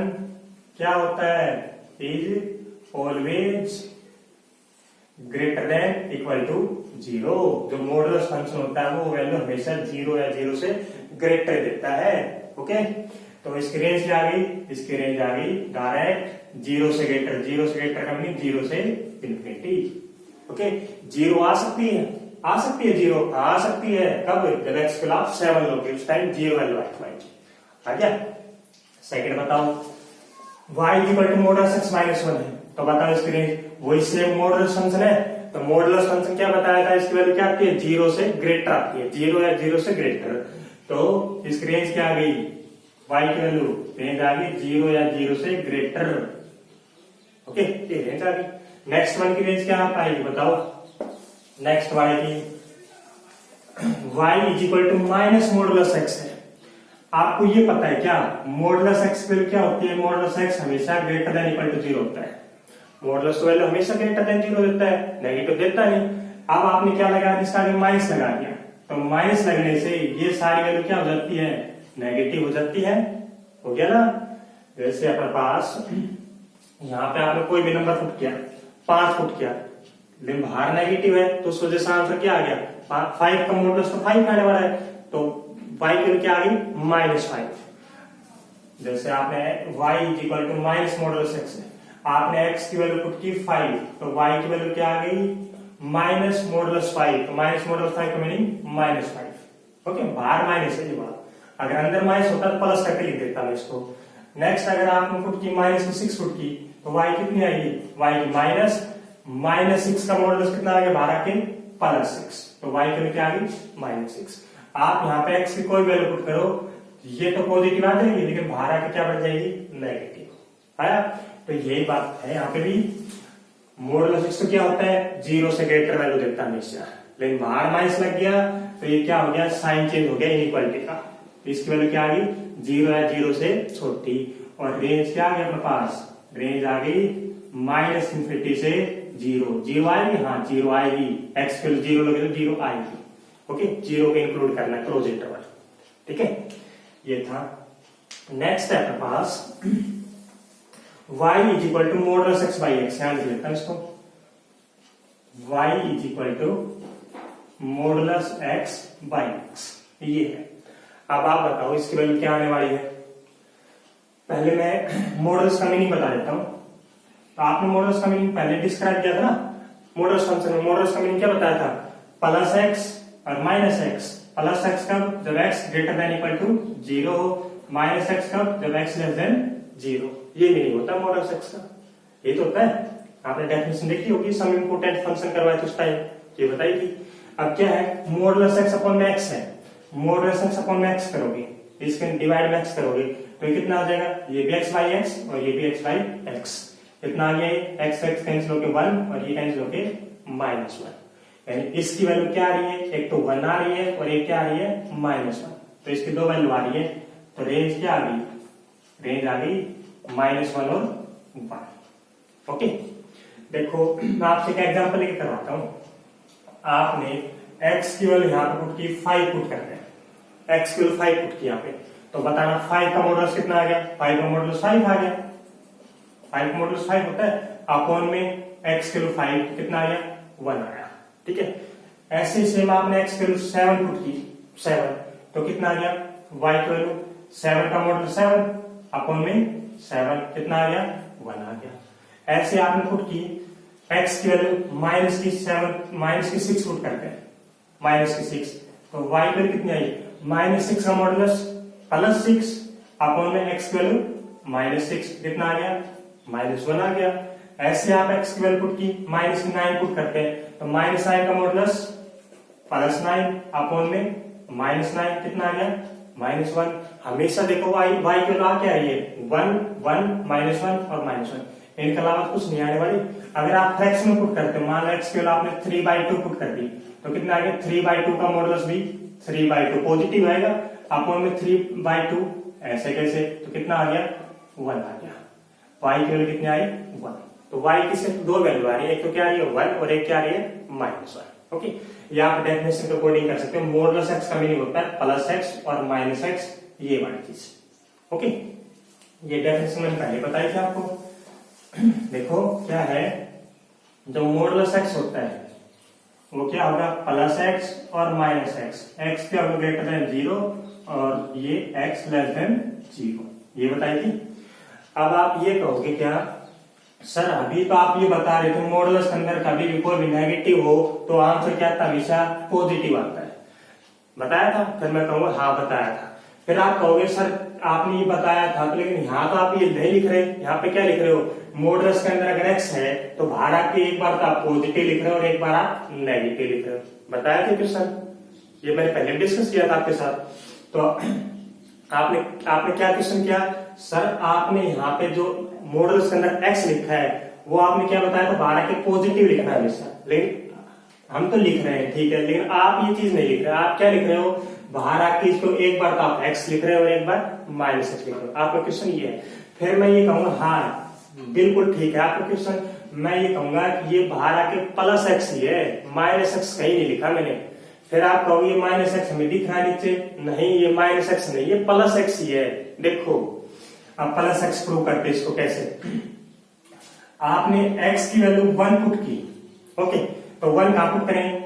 क्या होता है, is always greater than equal to 0, जो मॉडुलस फंक्शन होता है वो वैल्यू हमेशा 0 या 0 से ग्रेटर देता है, ओके। तो इसकी रेंज क्या आ गई, इसकी रेंज आ गई डायरेक्ट 0 से ग्रेटर का मीनिंग 0 से इंफिनिटी, ओके। 0 आ सकती है 0 आ सकती है, कब, जब x के खिलाफ 7 लोगे उस टाइम 0 वैल्यू आ गया। सेकंड बताओ y equal to modulus x minus 1 है, तो बताओ इसकी रेंज। वही सेम मॉडुलस फंक्शन है, तो मॉडुलस फंक्शन क्या बताया था, इसकी वैल्यू क्या आती है, 0 से ग्रेटर आती है, 0 या 0 से ग्रेटर। तो इसकी रेंज क्या आ गई, y की वैल्यू रेंज आ गई 0 या 0 से ग्रेटर। ओके, ये रेंज आ गई। नेक्स्ट वन की रेंज क्या आ पाएगी बताओ, नेक्स्ट y की, y is equal to minus modulus x है। आपको ये पता है क्या, मॉडुलस x वैल्यू क्या होती है, मॉडुलस x हमेशा ग्रेटर देन इक्वल टू 0 होता है। मॉडुलस वैल्यू हमेशा ग्रेटर देन 0 देता है, नेगेटिव देता नहीं। अब आपने क्या लगा दिया, इसका आगे माइनस लगा दिया, तो माइनस लगने से ये सारी वैल्यू क्या हो जाती है, नेगेटिव हो जाती है। हो गया ना। जैसे अपने पास यहाँ पे आपने कोई भी नंबर पुट किया, 5 पुट किया, लेकिन बाहर नेगेटिव है, तो उस वजह से आंसर क्या आ गया, 5 का मॉडुलस तो 5 आने वाला है, तो y की वैल्यू क्या आ गई, -5। जैसे आपने y is equal to minus modulus x है, आपने x की वैल्यू पुट की 5, तो y की वैल्यू क्या आ गई, माइनस मॉडुलस 5। तो माइनस मॉडुलस 5 का मीनिंग -5। ओके, बाहर माइनस है ये बात, अगर अंदर माइनस होता तो प्लस करके लिख देता मैं इसको। नेक्स्ट अगर आपने पुट की माइनस की 6 पुट की, तो y कितनी आएगी, y की -6 का मॉडुलस कितना आ गया, बाहर आके +6, तो y की वैल्यू क्या आ गई, -6। आप यहाँ पे x की कोई वैल्यू पुट करो, ये तो पॉजिटिव आ जाएगी, लेकिन बाहर आके क्या बढ़ जाएगी, नेगेटिव आया। तो यही बात है यहाँ पे भी, मॉडुलस x तो क्या होता है, 0 से ग्रेटर वैल्यू देता है हमेशा, लेकिन बाहर माइनस लग गया तो ये क्या हो गया, साइन चेंज हो गया इनइक्वालिटी का। इसकी वैल्यू क्या आ गई, 0 या 0 से छोटी, और रेंज क्या आ गया अपने पास, रेंज आ गई -∞ से 0। 0 आएगी, हाँ 0 आएगी, x की 0 लगे तो 0 आएगी। ओके, 0 को इंक्लूड करना है क्लोज इंटरवल, ठीक है, ये था। नेक्स्ट है अपने पास y is equal to modulus x by x, ध्यान से लेता है इसको, y is equal to modulus x by x, ये है। अब आप बताओ इसकी वैल्यू क्या आने वाली है। पहले मैं मॉडुलस का मीनिंग बता देता हूं। तो आपने मॉडुलस का मीनिंग पहले डिस्क्राइब किया था ना, मॉडुलस फंक्शन में मॉडुलस का मीनिंग क्या बताया था, +x और -x। +x कब, जब x greater than equal to 0 हो, -x कब, जब x लेस देन 0। ये मीनिंग होता है मॉडुलस x का, ये तो होता है। आपने डेफिनेशन देखी होगी, सम इम्पोर्टेंट फंक्शन करवाए थे उस टाइम, ये बताई थी। अब क्या है, मॉडुलस x अपॉन में x है, मॉडुलस x अपॉन में x करोगे, इसके डिवाइड में x करोगे, तो ये कितना आ जाएगा, ये भी x बाई x और ये भी x बाई x। कितना आ गया, x कैंसिल होके 1 और ये कैंसिल होके -1, यानी इसकी वैल्यू क्या आ रही है, एक तो 1 आ रही है और एक क्या आ रही है, -1। तो इसकी दो वैल्यू आ रही है, तो रेंज क्या आ गई, रेंज आ गई -1 और 1। ओके, देखो मैं आपसे एक एग्जांपल लेके करवाता हूं। आपने x की वैल्यू यहाँ पे पुट की 5 पुट करते हैं, x की वैल्यू 5 पुट की यहाँ पे, तो बताना 5 का मॉडुलस कितना आ गया, 5 का मॉडुलस 5 आ गया, 5 का मॉडुलस 5 होता है, अपॉन में x की वैल्यू 5 कितना आ गया, 1 आया, ठीक है। ऐसे सेम आपने x की वैल्यू 7 पुट की, 7, तो कितना आ गया, y की वैल्यू 7 का मॉडुलस 7 अपॉन में 7 कितना आ गया, 1 आ गया। ऐसे आपने पुट की x की वैल्यू माइनस की 6 पुट करते हैं, -6, तो y की वैल्यू कितनी आई, -6 का मॉडुलस +6 अपॉन में x की वैल्यू -6 कितना आ गया, -1 आ गया। ऐसे आप x की वैल्यू पुट की -9 पुट करते हैं, तो -9 का मॉडुलस +9 अपॉन में -9 कितना आ गया, -1। हमेशा देखो y की वैल्यू आ क्या रही है, 1 1 -1 और -1, इनके अलावा कुछ नहीं आने वाली। अगर आप फ्रैक्शन में पुट करते हो, मान लो x की वैल्यू आपने 3/2 पुट कर दी, तो कितना आ गया, 3/2 का मॉडुलस भी 3/2 पॉजिटिव आएगा, अपॉन में 3/2, ऐसे कैसे, तो कितना आ गया, 1 आ गया। y की वैल्यू कितनी आई, 1। तो y की सिर्फ दो वैल्यू आ रही है, एक तो क्या आ रही है 1 और एक क्या आ रही है -1। ओके, ये आप डेफिनेशन के अकॉर्डिंग कर सकते हो। मॉडुलस x का मीनिंग होता है +x और -x, ये वाली चीज। ओके, ये डेफिनेशन मैंने पहले बताई थी आपको। देखो क्या है, जो मॉडुलस x होता है वो क्या होगा, +x और -x, x क्या होगा, ग्रेटर देन 0 और ये x लेस देन 0, ये बताई थी। अब आप ये कहोगे क्या, सर अभी तो आप ये बता रहे थे मॉडुलस के अंदर कभी भी कोई भी नेगेटिव हो तो आंसर क्या आता है, हमेशा पॉजिटिव आता है, बताया था। फिर मैं कहूंगा हाँ बताया था, फिर आप कहोगे सर आपने ये बताया था, तो लेकिन यहाँ तो आप ये नहीं लिख रहे, यहाँ पे क्या लिख रहे हो, मॉडुलस के अंदर अगर x है तो बाहर आके एक बार तो आप पॉजिटिव लिख रहे हो और एक बार आप नेगेटिव लिख रहे हो। बताया था क्वेश्चन, ये मैंने पहले डिस्कस किया था आपके साथ। तो आपने क्या क्वेश्चन किया, सर आपने यहाँ पे जो मॉडुलस के अंदर x लिखा है वो आपने क्या बताया था, बाहर आके पॉजिटिव लिखना है हमेशा। लेकिन हम तो लिख रहे हैं ठीक है, लेकिन आप ये चीज नहीं लिख रहे, आप क्या लिख रहे हो, बाहर आके इसको एक बार तो आप x लिख रहे हो और एक बार माइनस x लिख रहे हो। आपका क्वेश्चन ये है। फिर मैं ये कहूंगा हाँ बिल्कुल ठीक है आपका क्वेश्चन, मैं ये कहूंगा कि ये बाहर आके प्लस x ही है, माइनस x कहीं नहीं लिखा मैंने। फिर आप कहोगे ये माइनस x हमें दिख रहा है नीचे, नहीं ये माइनस x नहीं, ये प्लस x ही है। देखो अब प्लस x प्रूव करते इसको कैसे, आपने x की वैल्यू 1 पुट की, ओके, तो 1 कहां पुट करें,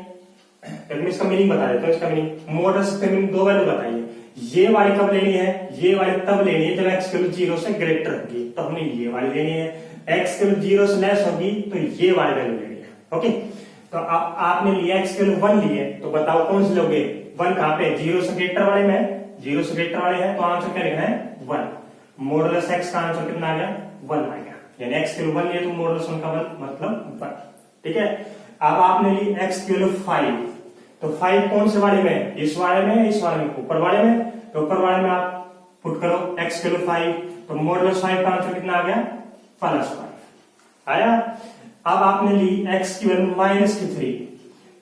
इसका मीनिंग बता देता हूं। इसका मीनिंग मॉडुलस के मीनिंग दो वैल्यू बताइए, ये वाली कब लेनी है, ये वाली तब लेनी है जब x की वैल्यू 0 से ग्रेटर होगी, तो हमने ये वाली लेनी है। x की वैल्यू 0 से लेस होगी तो ये वाली वैल्यू लेनी है, ओके। तो अब आपने लिया x की वैल्यू 1 ली है, तो बताओ कौन सी लोगे, 1 कहां पे, 0 से ग्रेटर वाले में, 0 से ग्रेटर वाले है तो आंसर क्या लिखना है 1। मॉडुलस x का आंसर कितना आ गया 1 आ गया, यानी x की वैल्यू 1 लिया तो मॉडुलस 1 का मतलब 1, ठीक है। अब आपने ली x की वैल्यू 5, तो 5 कौन से वाले में, इस वाले में, इस वाले में, ऊपर वाले में, तो ऊपर वाले में आप पुट करो x की वैल्यू 5, तो मॉडुलस 5 का आंसर कितना आ गया +5 आया। अब आपने ली x की वैल्यू -3,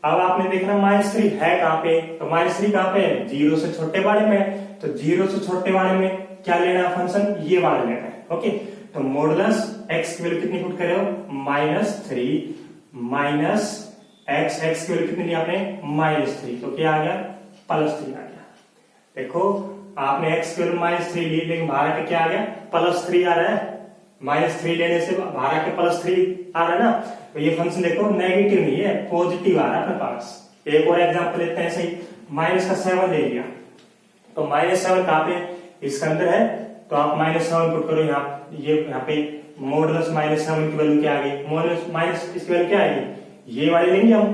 अब आपने देखना -3 है कहां पे, तो -3 कहां पे है, 0 से छोटे वाले में, तो 0 से छोटे वाले में क्या लेना है फंक्शन, ये वाला लेना है, ओके। तो मॉडुलस x की वैल्यू कितनी पुट करे हो, -3 माइनस x की वैल्यू कितनी ली आपने -3, तो क्या आ गया +3 आ गया। देखो आपने x की वैल्यू -3 ली, लेकिन बाहर आके क्या आ गया +3 आ रहा है, -3 लेने से बाहर आके +3 आ रहा है ना, तो ये फंक्शन देखो नेगेटिव नहीं है, पॉजिटिव आ रहा है अपने पास। एक और एग्जांपल लेते हैं, सही -7 ले लिया, तो -7 कहां पे, इसके अंदर है, तो आप -7 पुट करो यहाँ, ये यहाँ पे मॉडुलस -7 की वैल्यू क्या आ गई, मॉडुलस माइनस इसकी वैल्यू क्या आएगी, ये वाली लेंगे हम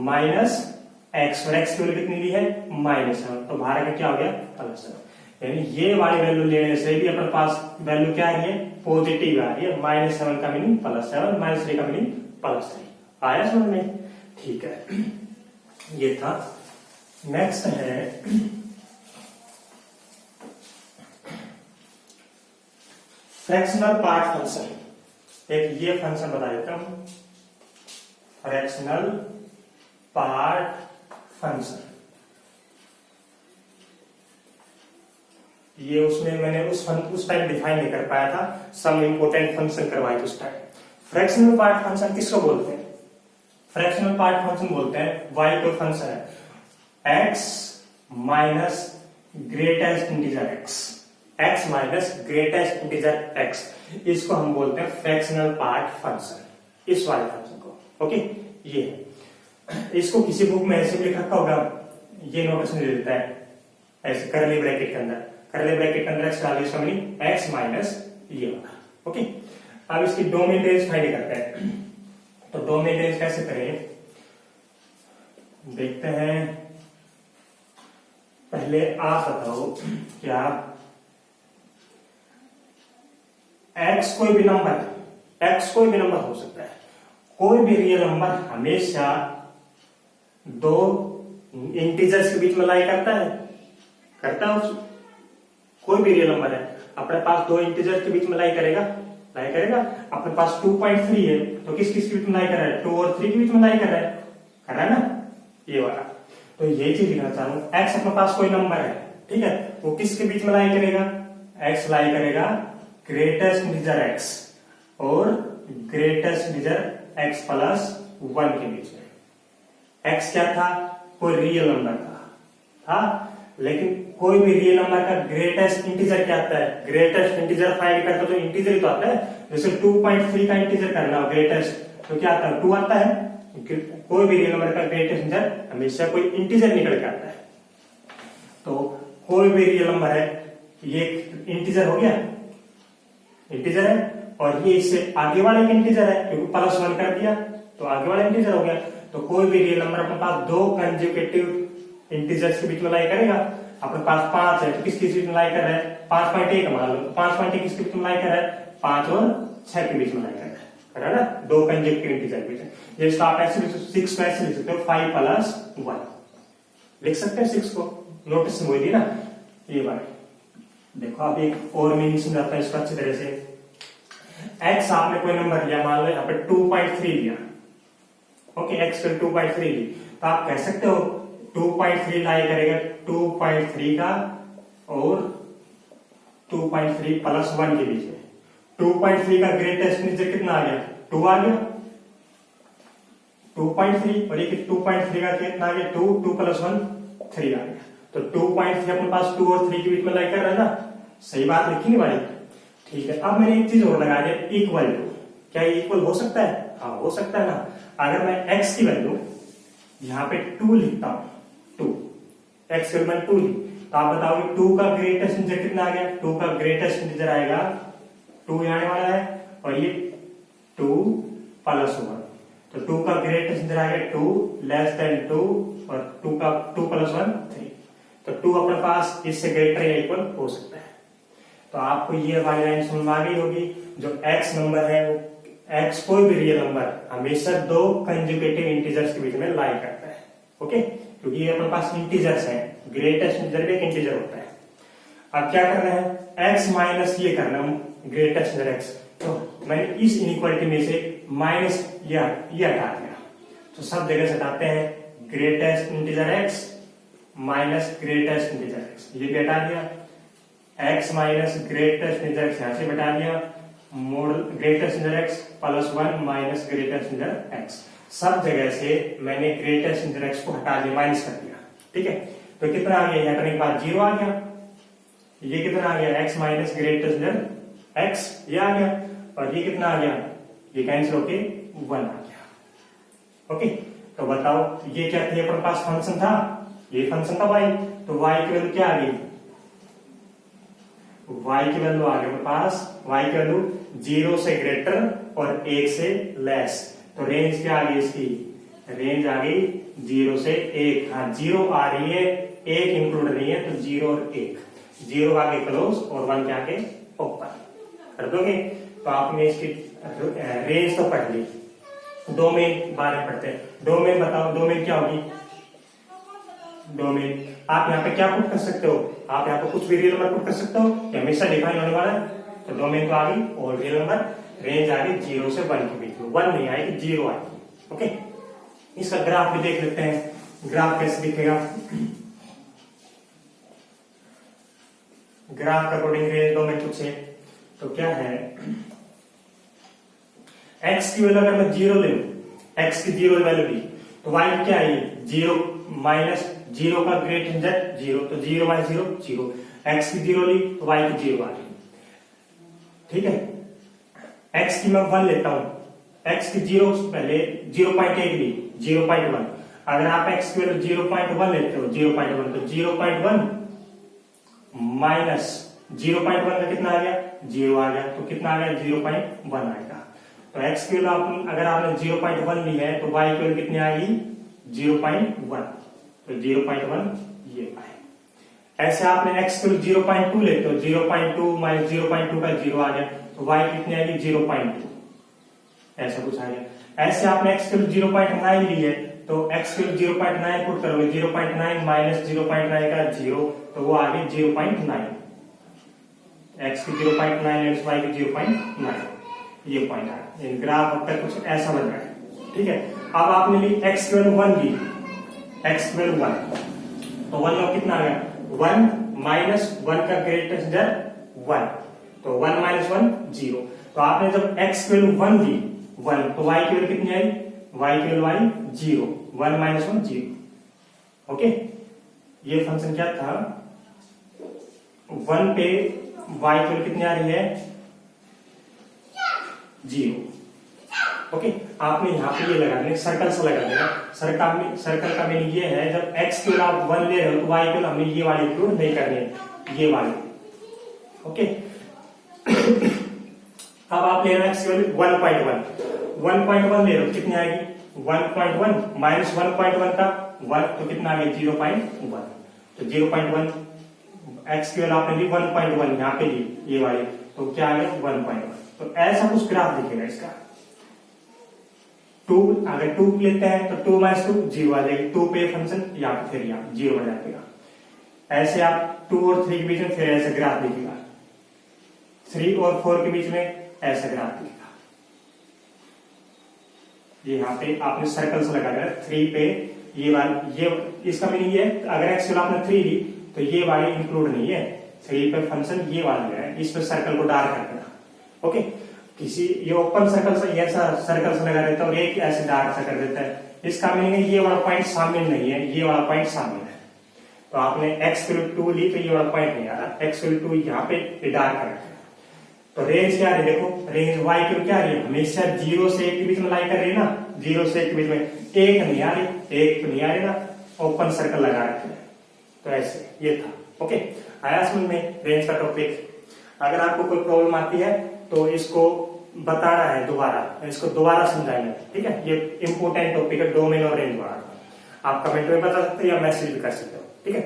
-x, और x की वैल्यू कितनी ली है -7, तो बाहर आके क्या हो गया +7, यानी ये वाली वैल्यू लेने से भी अपने पास वैल्यू क्या आ रही है पॉजिटिव आ रही है। -7 का मीनिंग +7, -3 का मीनिंग +3 आया समझ में, ठीक है, ये था। नेक्स्ट है फ्रैक्शनल पार्ट फंक्शन। एक ये फंक्शन बता देता हूं, फ्रैक्शनल पार्ट फंक्शन, ये उसमें मैंने उस टाइम डिफाइन नहीं कर पाया था, सम इंपोर्टेंट फंक्शन करवाए थे उस टाइम। फ्रैक्शनल पार्ट फंक्शन किसको बोलते हैं, फ्रैक्शनल पार्ट फंक्शन बोलते हैं y कोई फंक्शन है x minus greatest integer x minus greatest integer x, इसको हम बोलते हैं फ्रैक्शनल पार्ट फंक्शन, इस वाले फंक्शन को, ओके। ये है, इसको किसी बुक में ऐसे भी लिखा होगा, ये नोटेशन दे देता है ऐसे करली ब्रैकेट के अंदर, करली ब्रैकेट के अंदर x डालिए, इसका मीनिंग x माइनस ये होगा, ओके। अब इसकी डोमेन रेंज फाइंड करते हैं, तो डोमेन रेंज कैसे करें देखते हैं। पहले आप बताओ क्या x कोई भी नंबर, x कोई भी नंबर हो सकता है, कोई भी रियल नंबर हमेशा दो इंटीजर्स के बीच में लाई करता है, करता है कोई भी रियल नंबर है अपने पास दो इंटीजर्स के बीच में लाई करेगा, लाई करेगा। अपने पास 2.3 है तो किस किस के बीच में लाई कर रहा है, 2 और 3 के बीच में लाई कर रहा है ना, ये वाला। तो ये चीज लिखना चाह रहा हूं, x अपने पास कोई नंबर है, ठीक है, वो किसके बीच में लाई करेगा, x लाई करेगा ग्रेटेस्ट इंटीजर x और ग्रेटेस्ट इंटीजर x प्लस 1 के बीच में। x क्या था, कोई रियल नंबर था, लेकिन कोई भी रियल नंबर का ग्रेटेस्ट इंटीजर क्या आता है, ग्रेटेस्ट इंटीजर फाइंड करता तो इंटीजर ही तो आता है। जैसे 2.3 का इंटीजर करना हो ग्रेटेस्ट, तो क्या आता है 2 आता है। कोई भी रियल नंबर का ग्रेटेस्ट इंटीजर हमेशा कोई इंटीजर निकल के आता है। तो कोई भी रियल नंबर है, ये इंटीजर हो गया, इंटीजर है, और ये इससे आगे वाला एक इंटीजर है क्योंकि +1 कर दिया तो आगे वाला इंटीजर हो गया। तो कोई भी रियल नंबर अपने पास दो कंजुगेटिव इंटीजर्स के बीच में लाई करेगा, अपने पास 5 है तो किसकी बीच में लाई कर रहा है, 5.1 मान लो, 5.1 किसके बीच में लाई कर रहा है, 5 और 6 के बीच में लाई कर रहा है ना, दो कंजेक्टिव इंटीजर के बीच में। ये इसका आप ऐसे लिख सकते हो, 6 को ऐसे लिख सकते हो, 5 प्लस 1 लिख सकते हैं 6 को, नोटिस हुई थी ना ये बात। देखो अब एक और मीनिंग समझाता है इसको अच्छी तरह से। x आपने कोई नंबर लिया, मान लो यहाँ पे 2.3 लिया, ओके, x पे 2.3 ली, तो आप कह सकते हो 2.3 लाई करेगा 2.3 का और 2.3 प्लस 1 के बीच में। 2.3 का ग्रेटेस्ट इंटीजर कितना आ गया, 2 आ गया, 2.3, और ये 2.3 का कितना आ गया, 2 प्लस 1 3 आ गया। तो 2.3 अपने पास 2 और 3 के बीच में लाई कर रहा है ना, सही बात लिखी नहीं भाई, ठीक है। अब मैंने एक चीज और लगा दिया, इक्वल टू, क्या ये इक्वल हो सकता है, हाँ हो सकता है ना। अगर मैं x की वैल्यू यहाँ पे 2 लिखता हूं, 2 x की वैल्यू 2 ली, तो आप बताओगे 2 का ग्रेटेस्ट इंटीजर कितना आ गया, 2 का ग्रेटेस्ट इंटीजर आएगा 2 आने वाला है, और ये 2 प्लस 1, तो 2 का ग्रेटेस्ट इंटीजर आ गया 2 लेस देन 2, और 2 का 2 प्लस 1 3, तो 2 अपने पास इससे ग्रेटर या इक्वल हो सकता है। तो आपको ये वाली लाइन समझ में आ गई होगी, जो x नंबर है वो x कोई भी रियल नंबर हमेशा दो कंजुगेटिव इंटीजर्स के बीच में लाई करता है, ओके, क्योंकि ये अपने पास इंटीजर्स हैं, ग्रेटेस्ट इंटीजर भी एक इंटीजर होता है। अब क्या करना है, x माइनस ये करना है ग्रेटेस्ट इंटीजर x, तो मैंने इस इनइक्वालिटी में से माइनस ये हटा दिया, तो सब जगह से हटाते हैं, greatest integer x minus greatest integer x, ये भी हटा दिया, x minus greatest integer x यहाँ से हटा दिया, mode greatest integer x plus 1 minus greatest integer x, सब जगह से मैंने ग्रेटेस्ट इंटीजर x को हटा दिया, माइनस कर दिया, ठीक है। तो कितना आ गया, हटाने के बाद 0 आ गया, ये कितना आ गया, x minus greatest integer x ये आ गया, और ये कितना आ गया, ये कैंसिल होके 1 आ गया, ओके। तो बताओ ये क्या था, अपने पास फंक्शन था, ये फंक्शन था y, तो y की वैल्यू क्या आ गई, y की वैल्यू आ गई पास, y की वैल्यू 0 से ग्रेटर और 1 से लेस, तो रेंज क्या आ गई इसकी, रेंज आ गई 0 से 1, हाँ 0 आ रही है, 1 इंक्लूड नहीं है, तो 0 और 1, 0 आगे क्लोज और 1 के आगे ओपन कर दोगे। तो आपने इसकी रेंज तो पढ़ ली, डोमेन बारे में पढ़ते हैं, डोमेन बताओ, डोमेन क्या होगी, डोमेन आप यहाँ पे क्या पुट कर सकते हो, आप यहाँ पे कुछ भी रियल नंबर पुट कर सकते हो, ये हमेशा डिफाइन होने वाला है, तो डोमेन तो आ गई, और रियल नंबर रेंज आ गई 0 से 1 के बीच में, 1 नहीं आएगी 0 आएगी, ओके। इसका ग्राफ भी देख लेते हैं, ग्राफ कैसे दिखेगा, ग्राफ का अकॉर्डिंग रेंज डोमेन कुछ है, तो क्या है, x की वैल्यू अगर मैं 0 ले लूं, x की 0 वैल्यू ली, तो y की क्या आई 0 माइनस 0 का ग्रेट इंटीजर 0, तो 0 माइनस 0 0, x की 0 ली तो y की 0 आ गई, ठीक है। x की मैं 1 लेता हूं, x की 0 पहले 0.1 ली, 0.1, अगर आप x की वैल्यू 0.1 लेते हो, 0.1, तो 0.1 माइनस 0.1 का कितना आ गया, 0 आ गया, तो कितना आ गया 0.1 आएगा। तो x की वैल्यू अगर आपने 0.1 ली है, तो y की वैल्यू कितनी आएगी 0.1, तो 0.1 ये आए। ऐसे आपने x की वैल्यू 0.2 लेते हो, 0.2 माइनस 0.2 का 0 आ गया, तो y कितनी आएगी 0.2, ऐसा कुछ आ गया। ऐसे आपने x की वैल्यू 0.9 ली है, तो x की वैल्यू 0.9 पुट करोगे, 0.9 माइनस 0.9 का 0, तो वो आ गई 0.9, x की 0.9 माइनस y की 0.9, ये पॉइंट आया। ग्राफ अब तक कुछ ऐसा बन रहा है, ठीक है। अब आपने ली x की वैल्यू 1 ली, x की वैल्यू 1, तो 1 में कितना आ गया 1 माइनस 1 का ग्रेटेस्ट इंटीजर 1, तो 1 माइनस 1 0, तो आपने जब x की वैल्यू 1 ली 1, तो y की वैल्यू कितनी आई, y की वैल्यू आई 0, 1 माइनस 1 0, ओके। ये फंक्शन क्या था, 1 पे y की वैल्यू कितनी आ रही है 0, ओके। आपने यहाँ पे ये लगा देना, सर्कल से लगा देना, सर्कल का मीनिंग ये है, जब x की वैल्यू आप 1 ले रहे हो, तो y की वैल्यू हमने ये वाली इंक्लूड नहीं करनी है, ये वाली, ओके। अब आप ले रहे हो x की वैल्यू 1.1 ले रहे हो, कितनी आएगी 1.1 माइनस 1.1 का 1, तो कितना आ गया 0.1, तो 0.1 एक्स की वैल्यू आपने ली 1.1 यहाँ पे ली ये वाली, तो क्या आ गया 1.1। तो ऐसा कुछ ग्राफ दिखेगा इसका। 2 अगर 2 लेते हैं तो 2 माइनस 2 जीरो आ जाएगी, 2 पे फंक्शन या फिर यहाँ जीरो आ जाएगा। ऐसे आप 2 और 3 के बीच में फिर ऐसा ग्राफ दिखेगा, 3 और 4 के बीच में ऐसा ग्राफ दिखेगा। ये यहाँ पे आपने सर्कल से लगा दिया 3 पे ये वाली, ये इसका मीनिंग ये अगर एक्स आपने 3 ली तो ये वाली इंक्लूड नहीं है, 3 पे फंक्शन ये वाला है, इसमें सर्कल को डार्क कर देना। ओके, किसी ये ओपन सर्कल से ऐसा सर्कल से लगा देता है और एक ऐसे डार्क सा कर देता है, इसका मीनिंग है ये वाला पॉइंट शामिल नहीं है, ये वाला पॉइंट शामिल है। तो आपने एक्स की वैल्यू 2 ली तो ये वाला पॉइंट नहीं आ रहा, एक्स की वैल्यू 2 यहाँ पे डार्क कर रखा है। तो रेंज क्या है देखो, रेंज वाई की क्या रही है, हमेशा 0 से 1 के बीच में लाई कर रही है ना, 0 से 1 के बीच में एक नहीं आ रही, एक तो नहीं आ रही ना, ओपन सर्कल लगा रखे हैं। तो ऐसे ये था। ओके, आया समझ में रेंज का टॉपिक। अगर आपको कोई प्रॉब्लम आती है तो इसको बताना है दोबारा, इसको दोबारा समझाएंगे, ठीक है। ये इंपोर्टेंट टॉपिक है, डोमेन और रेंज वाला। आप कमेंट में बता सकते हो या मैसेज भी कर सकते हो, ठीक है।